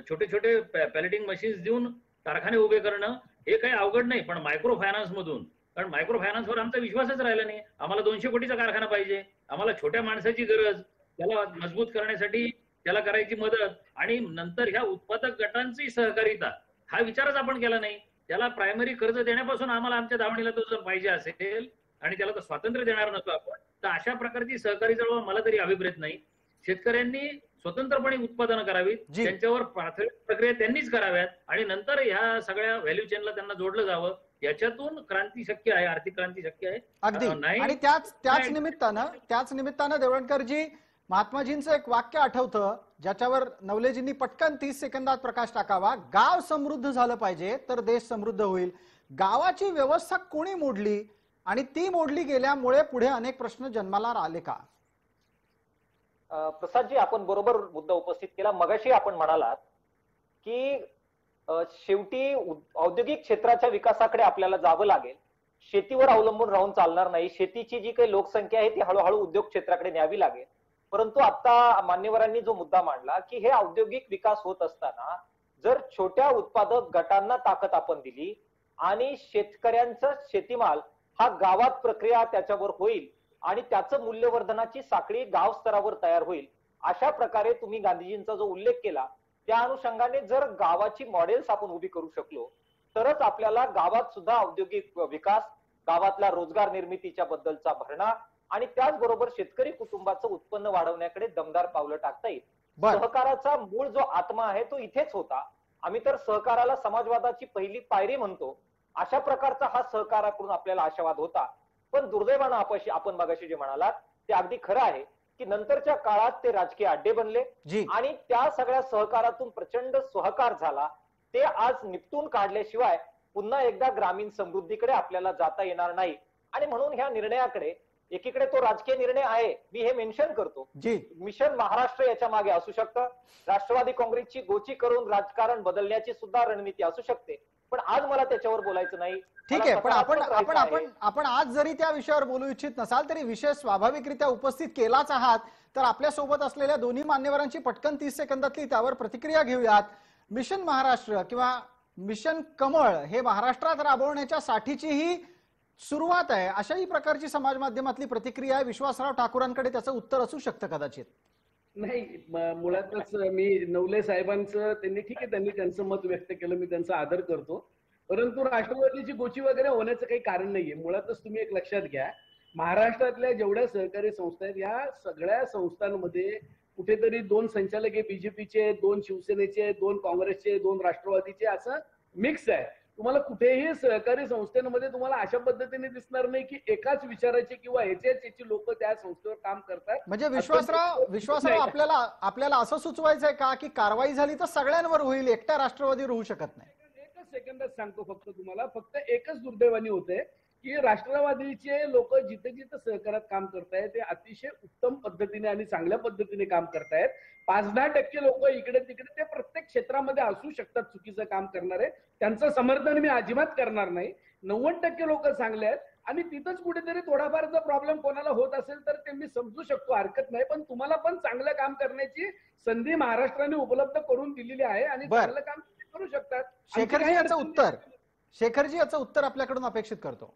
छोटे छोटे पॅलेटिंग मशीन्स देऊन कारखाने उभे करणं हे काही अवघड नाही. पण मायक्रो फायनान्स मधून, कारण मायक्रो फायनान्सवर आमचा विश्वासच राहिला नाही. आम्हाला 200 कोटीचा कारखाना पाहिजे, आम्हाला छोट्या माणसाची गरज, त्याला मजबूत करण्यासाठी त्याला करायची मदत आणि नंतर ह्या उत्पादक गटांची सहकारिता हा विचारच आपण केला नाही. त्याला प्रायमरी कर्ज देण्यापासून आम्हाला आमच्या दावणीला तो जर पाहिजे असेल आणि त्याला तर स्वातंत्र्य देणार नसतो आपण, तर अशा प्रकारची सहकारी चळवळ मला तरी अभिप्रेत नाही. शेतकऱ्यांनी स्वतंत्रपणे उत्पादनं करावीत, त्यांच्यावर प्राथमिक प्रक्रिया त्यांनीच कराव्यात आणि नंतर ह्या सगळ्या व्हॅल्यू चेनला त्यांना जोडलं जावं. याच्यातून क्रांती शक्य आहे, आर्थिक क्रांती शक्य आहे. अगदी. आणि त्याच निमित्तानं देवळणकरजी, महात्माजींचं एक वाक्य आठवतं ज्याच्यावर नवलेजींनी पटकन 30 सेकंदात प्रकाश टाकावा. गाव समृद्ध झालं पाहिजे तर देश समृद्ध होईल. गावाची व्यवस्था कोणी मोडली आणि ती मोडली गेल्यामुळे पुढे अनेक प्रश्न जन्माला आले का? प्रसादजी, आपण बरोबर मुद्दा उपस्थित केला. मगाशी आपण म्हणालात की शेवटी औद्योगिक क्षेत्राच्या विकासाकडे आपल्याला जावं लागेल, शेतीवर अवलंबून राहून चालणार नाही. शेतीची जी काही लोकसंख्या आहे ती हळूहळू उद्योग क्षेत्राकडे न्यावी लागेल. परंतु आता मान्यवरांनी जो मुद्दा मांडला की हे औद्योगिक विकास होत असताना जर छोट्या उत्पादक गटांना ताकद आपण दिली आणि शेतकऱ्यांचा शेतीमाल हा गावात प्रक्रिया त्याच्यावर होईल आणि त्याचं मूल्यवर्धनाची साखळी गाव स्तरावर तयार होईल. अशा प्रकारे तुम्ही गांधीजींचा जो उल्लेख केला त्या अनुषंगाने जर गावाची मॉडेल्स आपण उभी करू शकलो तरच आपल्याला गावात सुद्धा औद्योगिक विकास, गावातल्या रोजगार निर्मितीच्या बद्दलचा भरणा आणि त्याचबरोबर शेतकरी कुटुंबाचं उत्पन्न वाढवण्याकडे दमदार पावलं टाकता येईल. सहकाराचा मूळ जो आत्मा आहे तो इथेच होता. आम्ही तर सहकाराला समाजवादाची पहिली पायरी म्हणतो. अशा प्रकारचा हा सहकाराकडून आपल्याला आशावाद होता. पण दुर्दैवानं आपण मगाशी जे म्हणालात ते अगदी खरं आहे की नंतरच्या काळात ते राजकीय अड्डे बनले आणि त्या सगळ्या सहकारातून प्रचंड सहकार झाला. ते आज निपटून काढल्याशिवाय पुन्हा एकदा ग्रामीण समृद्धीकडे आपल्याला जाता येणार नाही. आणि म्हणून ह्या निर्णयाकडे एकीकडे तो राजकीय निर्णय आहे, मी हे मेन्शन करतो. मिशन महाराष्ट्र याच्या मागे असू शकतं. राष्ट्रवादी काँग्रेसची गोची करून राजकारण बदलण्याची सुद्धा रणनीती असू शकते. पण आज मला त्याच्यावर बोलायचं नाही. ठीक आहे, पण आपण आज जरी त्या विषयावर बोलू इच्छित नसाल तरी विषय स्वाभाविकरित्या उपस्थित केलाच आहात, तर आपल्या सोबत असलेल्या दोन्ही मान्यवरांची पटकन 30 सेकंदातली त्यावर प्रतिक्रिया घेऊयात. मिशन महाराष्ट्र किंवा मिशन कमळ हे महाराष्ट्रात राबवण्याच्या साठीची ही सुरुवात आहे, अशाही प्रकारची समाज माध्यमातली प्रतिक्रिया आहे. विश्वासराव ठाकूरांकडे त्याचं उत्तर असू शकतं कदाचित. नाही, मुळातच मी नवले साहेबांचं त्यांनी त्यांचं मत व्यक्त केलं, मी त्यांचा आदर करतो. परंतु राष्ट्रवादीची गोची वगैरे होण्याचं काही कारण नाहीये. मुळातच तुम्ही एक लक्षात घ्या, महाराष्ट्रातल्या जेवढ्या सहकारी संस्था आहेत या सगळ्या संस्थांमध्ये कुठेतरी 2 संचालक आहे बीजेपीचे, 2 शिवसेनेचे, 2 काँग्रेसचे, 2 राष्ट्रवादीचे, असं मिक्स आहे. तुम्हाला कुठेही सहकारी संस्थांमध्ये तुम्हाला अशा पद्धतीने दिसणार नाही की एकाच विचाराचे किंवा याची लोक त्या संस्थेवर काम करतात. म्हणजे विश्वासराव आपल्याला असं सुचवायचंय का की कारवाई झाली तर सगळ्यांवर होईल, एकट्या राष्ट्रवादीवर होऊ शकत नाही? एकच सेकंदात सांगतो फक्त तुम्हाला, फक्त एकच दुर्दैवानी होते की राष्ट्रवादीचे लोक जिथे जिथे सहकारात काम करतायत ते अतिशय उत्तम पद्धतीने आणि चांगल्या पद्धतीने काम करतायत. 5-10% लोक इकडे तिकडे ते प्रत्येक क्षेत्रामध्ये असू शकतात चुकीचं काम करणारे, त्यांचं समर्थन मी अजिबात करणार नाही. 90% लोक चांगले आहेत आणि तिथंच कुठेतरी थोडाफार जर प्रॉब्लेम कोणाला होत असेल तर ते मी समजू शकतो, हरकत नाही. पण तुम्हाला पण चांगलं काम करण्याची संधी महाराष्ट्राने उपलब्ध करून दिलेली आहे आणि चांगलं काम करू शकतात. शेखरजी याचं उत्तर आपल्याकडून अपेक्षित करतो.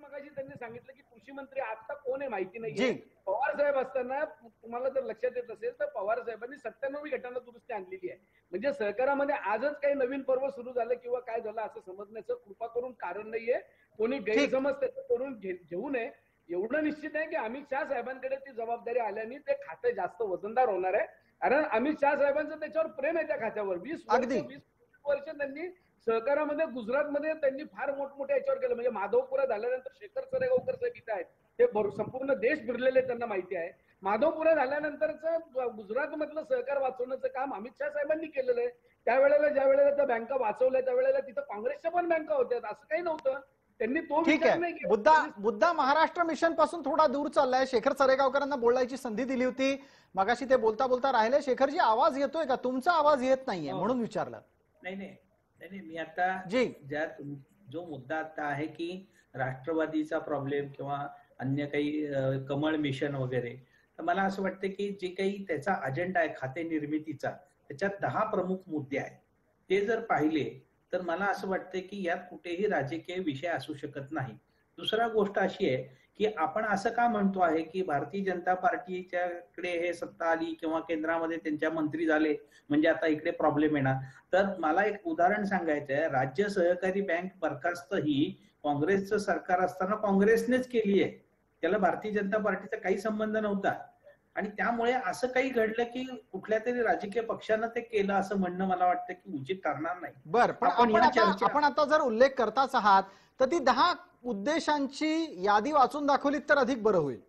मगाशी त्यांनी सांगितलं की कृषी मंत्री आता कोण आहे माहिती नाही. पवार साहेब असताना तुम्हाला जर लक्षात येत असेल तर पवार साहेबांनी 97वी घटना दुरुस्ती आणलेली आहे. म्हणजे सहकारामध्ये आजच काही नवीन पर्व सुरू झालं किंवा काय झालं असं समजण्याचं कृपा करून कारण नाहीये. कोणी गैरसमज त्याचं करून घेऊ नये. एवढं निश्चित आहे की अमित शहा साहेबांकडे ती जबाबदारी आल्याने ते खातं जास्त वजनदार होणार आहे. कारण अमित शहा साहेबांचं त्याच्यावर प्रेम आहे त्या खात्यावर. 20 वर्ष त्यांनी सहकारामध्ये गुजरातमध्ये त्यांनी फार मोठमोठ्या याच्यावर केलं. म्हणजे माधवपुरा झाल्यानंतर शेखर सरेगावकर साहेब इथे आहेत, ते संपूर्ण देश फिरलेले, त्यांना माहिती आहे. माधवपुरा झाल्यानंतरच गुजरात मधलं सहकार वाचवण्याचं काम अमित शहा साहेबांनी केलेलं आहे. त्यावेळेला ज्या वेळेला त्या बँका वाचवल्या त्यावेळेला तिथं काँग्रेसच्या पण बँका होत्या, असं काही नव्हतं. त्यांनी तो विचार नाही केला. मुद्दा महाराष्ट्र मिशन पासून थोडा दूर चाललाय. शेखर सरेगावकरांना बोलायची संधी दिली होती, मगाशी ते बोलता बोलता राहिले. शेखरजी आवाज येतोय का? तुमचा आवाज येत नाहीये म्हणून विचारलं. नाही, मी आता जो मुद्दा आता आहे की राष्ट्रवादीचा प्रॉब्लेम किंवा अन्य काही कमळ मिशन वगैरे, तर मला असं वाटतं की जे काही त्याचा अजेंडा आहे खाते निर्मितीचा, त्याच्यात 10 प्रमुख मुद्दे आहेत. ते जर पाहिले तर मला असं वाटतं की यात कुठेही राजकीय विषय असू शकत नाही. दुसरा गोष्ट अशी आहे की आपण असं का म्हणतो आहे की भारतीय जनता पार्टीच्याकडे हे सत्ता आली किंवा केंद्रामध्ये त्यांच्या मंत्री झाले म्हणजे आता इकडे प्रॉब्लेम येणार. तर मला एक उदाहरण सांगायचं आहे. राज्य सहकारी बँक बरखास्त ही काँग्रेसचं सरकार असताना काँग्रेसनेच केली आहे, त्याला भारतीय जनता पार्टीचा काही संबंध नव्हता. आणि त्यामुळे असं काही घडलं की कुठल्या तरी राजकीय पक्षानं ते केलं असं म्हणणं मला वाटतं की उचित ठरणार नाही. बरं, पण आपण आता जर उल्लेख करताच आहात तर ती 10 उद्देशांची यादी वाचून दाखवलीत तर अधिक बरं होईल.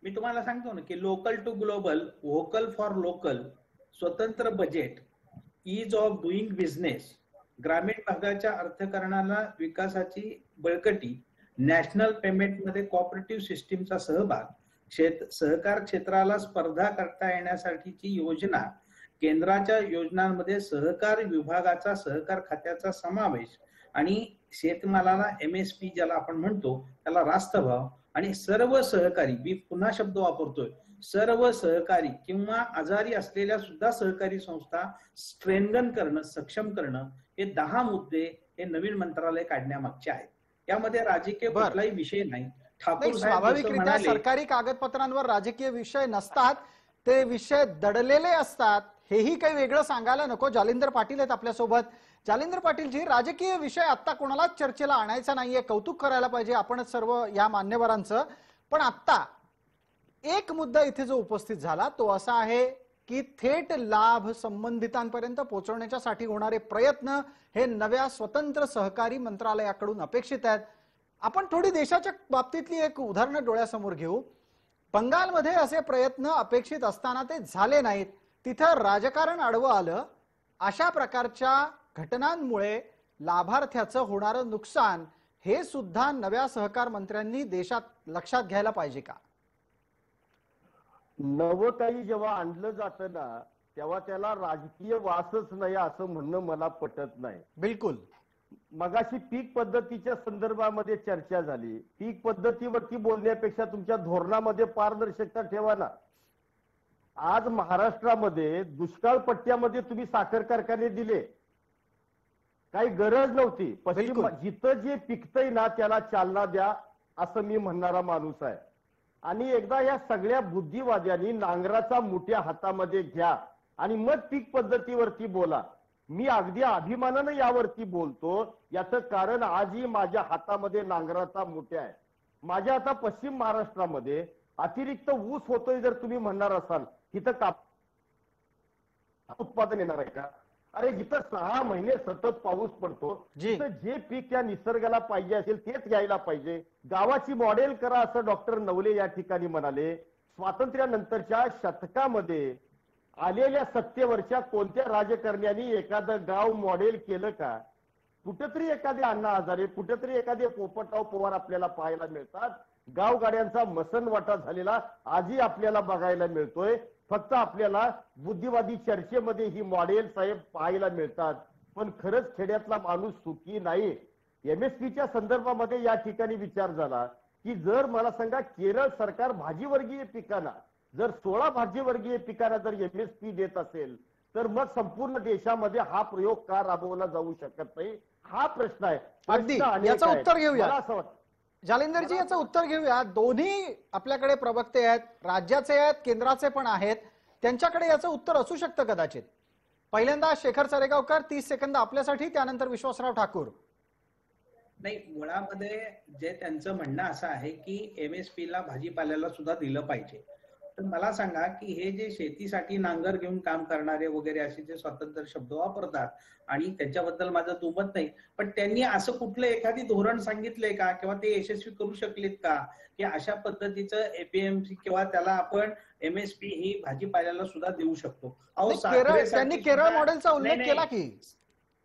मी तुम्हाला सांगतो ना की local to global, vocal for local, स्वतंत्र budget, ease of doing business, ग्रामीण भागाच्या अर्थकारणाला विकासाची बळकटी, नॅशनल पेमेंटमध्ये कोऑपरेटिव्ह सिस्टीमचा सहभाग, सहकार क्षेत्राला स्पर्धा करता येण्यासाठीची योजना, केंद्राच्या योजनांमध्ये सहकार विभागाचा सहकार खात्याचा समावेश आणि शेतमालाला MSP ज्याला आपण म्हणतो त्याला रास्त भाव, आणि सर्व सहकारी, मी पुन्हा शब्द वापरतोय, सर्व सहकारी किंवा आजारी असलेल्या सुद्धा सहकारी संस्था स्ट्रेंथन करणं, सक्षम करणं, हे 10 मुद्दे हे नवीन मंत्रालय काढण्यामागचे आहेत. यामध्ये राजकीय कुठलाही विषय नाही. स्वाभाविकरित्या सरकारी कागदपत्रांवर राजकीय विषय नसतात, ते विषय दडलेले असतात. हेही काही वेगळं सांगायला नको. जालिंदर पाटील आहेत आपल्यासोबत. जालिंदर पाटीलजी, राजकीय विषय आता कोणालाच चर्चेला आणायचा नाहीये, कौतुक करायला पाहिजे आपण सर्व या मान्यवरांचं. पण आता एक मुद्दा इथे जो उपस्थित झाला तो असा आहे की थेट लाभ संबंधितांपर्यंत पोहोचवण्यासाठी होणारे प्रयत्न हे नव्या स्वतंत्र सहकारी मंत्रालयाकडून अपेक्षित आहेत. आपण थोडी देशाच्या बाबतीतली एक उदाहरण डोळ्यासमोर घेऊ. बंगालमध्ये असे प्रयत्न अपेक्षित असताना ते झाले नाहीत. तिथं राजकारण आडवं आलं. अशा प्रकारच्या घटनांमुळे लाभार्थ्याचं होणारं नुकसान हे सुद्धा नव्या सहकार मंत्र्यांनी देशात लक्षात घ्यायला पाहिजे का? नवं काही जेव्हा आणलं जातं ना तेव्हा त्याला राजकीय वासच नाही असं म्हणणं मला पटत नाही. बिलकुल. मगाशी पीक पद्धतीच्या संदर्भामध्ये चर्चा झाली. पीक पद्धतीवरती बोलण्यापेक्षा तुमच्या धोरणामध्ये पारदर्शकता ठेवा ना. आज महाराष्ट्रामध्ये दुष्काळ पट्ट्यामध्ये तुम्ही साखर कारखाने दिले, काही गरज नव्हती. पश्चिम जिथं जे पिकतंय ना त्याला चालना द्या असं मी म्हणणारा माणूस आहे. आणि एकदा या सगळ्या बुद्धिवाद्यांनी नांगराचा मुठ्या हातामध्ये घ्या आणि मग पीक पद्धतीवरती बोला. मी अगदी अभिमानानं यावरती बोलतो. याचं कारण आजही माझ्या हातामध्ये नांगराचा मुठ्या आहे. माझ्या आता पश्चिम महाराष्ट्रामध्ये अतिरिक्त ऊस होतोय जर तुम्ही म्हणणार असाल, तिथं कापूस उत्पादन येणार आहे का? अरे जिथं 6 महिने सतत पाऊस पडतो तिथं जे पीक त्या निसर्गाला पाहिजे असेल तेच घ्यायला पाहिजे. गावाची मॉडेल करा असं डॉक्टर नवले या ठिकाणी म्हणाले. स्वातंत्र्यानंतरच्या शतकामध्ये आलेल्या सत्तेवरच्या कोणत्या राजकारण्यांनी एखादं गाव मॉडेल केलं का? कुठेतरी एखादे अण्णा हजारे, कुठेतरी एखादे पोपटराव पवार आपल्याला पाहायला मिळतात. गावगाड्यांचा मसनवाटा झालेला आजही आपल्याला बघायला मिळतोय. फक्त आपल्याला बुद्धिवादी चर्चेमध्ये ही मॉडेल साहेब पाहायला मिळतात. पण खरंच खेड्यातला माणूस सुखी नाही. MSPच्या संदर्भामध्ये या ठिकाणी विचार झाला की जर मला सांगा केरळ सरकार भाजीवर्गीय पिकांना जर 16 भाजीवर्गीय पिकांना जर MSP देत असेल तर मग संपूर्ण देशामध्ये हा प्रयोग का राबवला जाऊ शकत नाही हा प्रश्न आहे. अगदी याचं उत्तर घेऊया. जालिंदरजी याचं उत्तर घेऊया. दोन्ही आपल्याकडे प्रवक्ते आहेत, राज्याचे आहेत, केंद्राचे पण आहेत. त्यांच्याकडे याचं उत्तर असू शकतं कदाचित. पहिल्यांदा शेखर चरेगावकर 30 सेकंद आपल्यासाठी, त्यानंतर विश्वासराव ठाकूर. नाही, मुळामध्ये जे त्यांचं म्हणणं असं आहे की MSP ला भाजीपाल्याला सुद्धा दिलं पाहिजे. तर मला सांगा की हे जे शेतीसाठी नांगर घेऊन काम करणारे वगैरे असे जे स्वतंत्र शब्द वापरतात आणि त्याच्याबद्दल माझं दुमत नाही, पण त्यांनी असं कुठलं एखादी धोरण सांगितलंय का किंवा ते यशस्वी करू शकलेत का की अशा पद्धतीचं APMC किंवा त्याला आपण MSP ही भाजीपाल्याला सुद्धा देऊ शकतो? त्यांनी केरळ मॉडेलचा उल्लेख केला की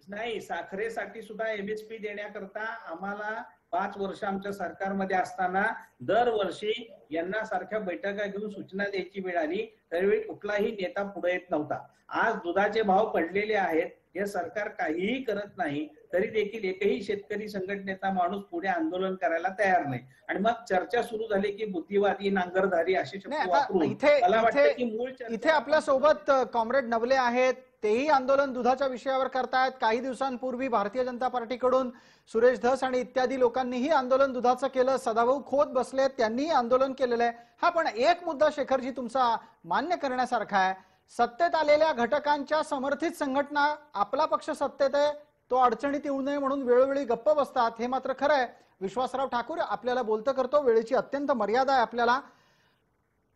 नाही, साखरेसाठी सुद्धा MSP देण्याकरता आम्हाला 5 वर्ष आमच्या सरकारमध्ये असताना दरवर्षी यांना सारख्या बैठका घेऊन सूचना द्यायची वेळ आली, त्यावेळी कुठलाही नेता पुढे येत नव्हता. आज दुधाचे भाव पडलेले आहेत, हे सरकार काहीही करत नाही, तरी देखील एकही शेतकरी संघटनेचा माणूस पुढे आंदोलन करायला तयार नाही. आणि मग चर्चा सुरू झाली की बुद्धिवादी, नांगरधारी असे शब्द वापरून मला वाटतं की मूळ इथे आपल्या सोबत कॉम्रेड नवले आहेत, तेही आंदोलन दुधाच्या विषयावर करतायत. काही दिवसांपूर्वी भारतीय जनता पार्टीकडून सुरेश धस आणि इत्यादी लोकांनीही आंदोलन दुधाचं केलं. सदाभाऊ खोत बसले, त्यांनीही आंदोलन केलेलं आहे. हा पण एक मुद्दा शेखरजी तुमचा मान्य करण्यासारखा आहे. सत्तेत आलेल्या घटकांच्या समर्थित संघटना आपला पक्ष सत्तेत आहे तो अडचणीत येऊ नये म्हणून वेळोवेळी गप्प बसतात, हे मात्र खरं आहे. विश्वासराव ठाकूर आपल्याला बोलतं करतो, वेळेची अत्यंत मर्यादा आहे आपल्याला.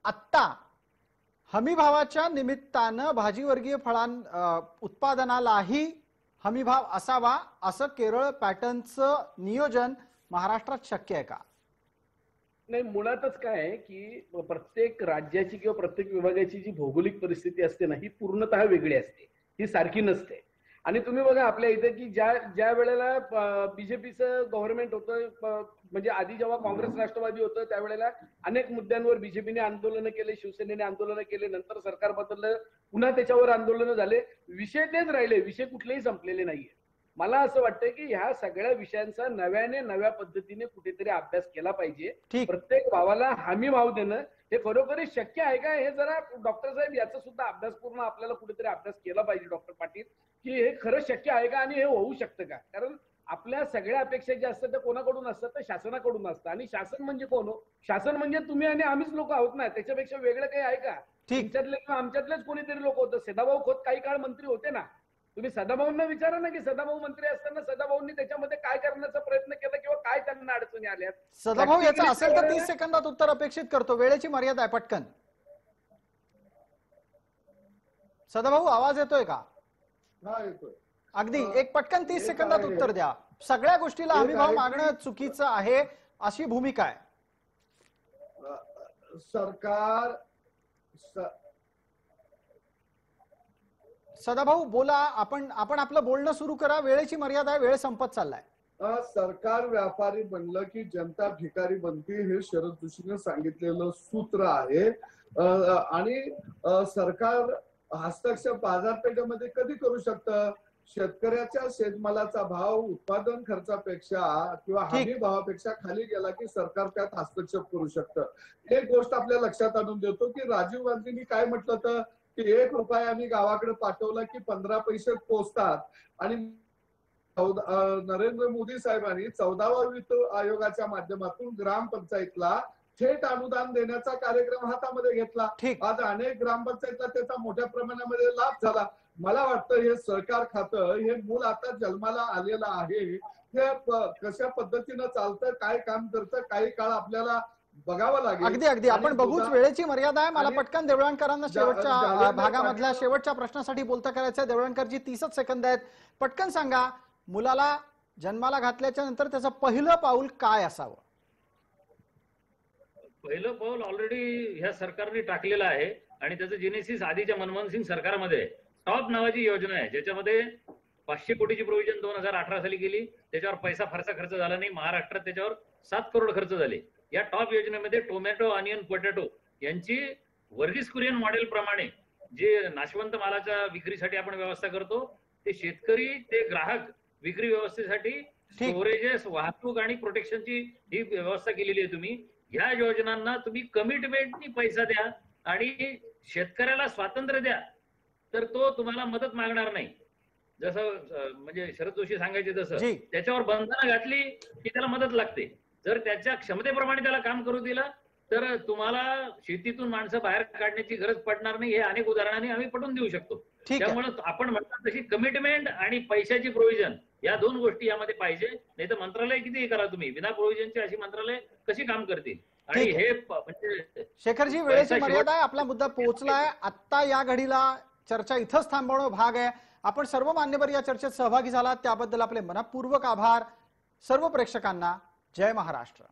आत्ता हमीभावाच्या निमित्तानं भाजीवर्गीय उत्पादनालाही हमीभाव असावा असं केरळ पॅटर्नचं नियोजन महाराष्ट्रात शक्य आहे का? नाही, मुळातच काय आहे की प्रत्येक राज्याची किंवा प्रत्येक विभागाची जी भौगोलिक परिस्थिती असते ना ही पूर्णतः वेगळी असते, ही सारखी नसते. आणि तुम्ही बघा आपल्या इथे की ज्या वेळेला बीजेपीचं गव्हर्नमेंट होतं, म्हणजे आधी जेव्हा काँग्रेस राष्ट्रवादी होतं त्यावेळेला अनेक मुद्द्यांवर बीजेपीने आंदोलनं केले, शिवसेनेने आंदोलनं केले, नंतर सरकार बदललं, पुन्हा त्याच्यावर आंदोलनं झाले. विषय तेच राहिले, विषय कुठलेही संपलेले नाहीये. मला असं वाटतं की ह्या सगळ्या विषयांचा नव्या पद्धतीने कुठेतरी अभ्यास केला पाहिजे. प्रत्येक भावाला हमी भाव देणं हे खरोखरी शक्य आहे का, हे जरा डॉक्टर साहेब याचा सुद्धा अभ्यासपूर्ण आपल्याला कुठेतरी अभ्यास केला पाहिजे डॉक्टर पाटील, की हे खरं शक्य आहे का आणि हे होऊ शकतं का. कारण आपल्या सगळ्या अपेक्षा ज्या असतात त्या कोणाकडून असतात, तर शासनाकडून असतात. आणि शासन म्हणजे कोण? शासन म्हणजे तुम्ही आणि आम्हीच लोक आहोत ना, त्याच्यापेक्षा वेगळं काही आहे का? तुमच्यातले किंवा आमच्यातलेच कोणीतरी लोक होतं. सदाभाऊ खोत काही काळ मंत्री होते ना, तुम्ही सदाभाऊंना विचारा ना की सदाभाऊ मंत्री असताना सदाभाऊंनी त्याच्यामध्ये काय करण्याचा प्रयत्न केला किंवा काय त्यांना अडचणी आल्या. सदाभाऊ याचं असेल तर 30 सेकंदात उत्तर अपेक्षित करतो, वेळेची मर्यादा आहे, पटकन. सदाभाऊ आवाज येतोय का? हा येतोय. अगदी एक पटकन 30 सेकंदात उत्तर द्या. सगळ्या गोष्टीला हमीभाव मागणं चुकीचं आहे अशी भूमिका आहे. सरकार सदाभाऊ बोला, आपण आपलं बोलणं सुरू करा, वेळेची मर्यादा आहे, वेळ संपत चाललाय. सरकार व्यापारी बनलं की जनता भिकारी बनते हे शरद जोशीने सांगितलेलं सूत्र आहे. आणि सरकार हस्तक्षेप बाजारपेठेमध्ये कधी करू शकतं? शेतकऱ्याच्या शेतमालाचा भाव उत्पादन खर्चापेक्षा किंवा हमी भावापेक्षा खाली गेला की सरकार त्यात हस्तक्षेप करू शकतं. एक गोष्ट आपल्या लक्षात आणून देतो की राजीव गांधींनी काय म्हटलं होतं की 1 रुपया आम्ही गावाकडे पाठवला की 15 पैसे पोचतात. आणि नरेंद्र मोदी साहेबांनी 14व्या वित्त आयोगाच्या माध्यमातून ग्रामपंचायतला थेट अनुदान देण्याचा कार्यक्रम हातामध्ये घेतला. आज अनेक ग्रामपंचायतला त्याचा मोठ्या प्रमाणामध्ये लाभ झाला. मला वाटतं हे सहकार खातं हे मूल आता जन्माला आलेलं आहे. हे कशा पद्धतीनं चालतं, काय काम करतं, काही काळ आपल्याला बघावं लागेल. अगदी अगदी आपण बघूच, वेळेची मर्यादा आहे. मला पटकन देवळणकरांना शेवटच्या भागामधल्या शेवटच्या प्रश्नासाठी बोलता करायचं. देवळणकरजी 30 सेकंद आहेत, पटकन सांगा, मुलाला जन्माला घातल्याच्या नंतर त्याचं पहिलं पाऊल काय असावं? पहिलं पाऊल ऑलरेडी ह्या सरकारने टाकलेलं आहे आणि त्याचं जेनेसिस आधीच्या मनमोहन सिंग सरकारमध्ये टॉप नावाची योजना आहे, ज्याच्यामध्ये 500 कोटीची प्रोव्हिजन 2018 साली केली. त्याच्यावर पैसा फारसा खर्च झाला नाही. महाराष्ट्रात त्याच्यावर 7 करोड खर्च झाले. या टॉप योजनेमध्ये टोमॅटो, ऑनियन, पोटॅटो यांची वर्गीस कुरियन मॉडेल प्रमाणे जे नाशवंत मालाच्या विक्रीसाठी आपण व्यवस्था करतो, ते शेतकरी ते ग्राहक विक्री व्यवस्थेसाठी स्टोरेजेस, वाहतूक आणि प्रोटेक्शनची ही व्यवस्था केलेली आहे. तुम्ही या योजनांना तुम्ही कमिटमेंटनी पैसा द्या आणि शेतकऱ्याला स्वातंत्र्य द्या, तर तो तुम्हाला मदत मागणार नाही. जसं म्हणजे शरद जोशी सांगायचे तसं त्याच्यावर बंधनं घातली की त्याला मदत लागते. जर त्याच्या क्षमतेप्रमाणे त्याला काम करू दिलं तर तुम्हाला शेतीतून माणसं बाहेर काढण्याची गरज पडणार नाही. हे अनेक उदाहरणांनी आम्ही पटवून देऊ शकतो. त्यामुळे आपण म्हणतात तशी कमिटमेंट आणि पैशाची प्रोव्हिजन या 2 गोष्टी यामध्ये पाहिजे. नाही तर मंत्रालय किती करा तुम्ही, बिना प्रोव्हिजनची अशी मंत्रालय कशी काम करतील? आणि हे म्हणजे शेखरजी वेळेची मर्यादा आहे, आपला मुद्दा पोहोचलाय. आता या घडीला चर्चा इथंच थांबवणं भाग आहे. आपण सर्व मान्यवर या चर्चेत सहभागी झालात त्याबद्दल आपले मनपूर्वक आभार. सर्व प्रेक्षकांना जय महाराष्ट्र.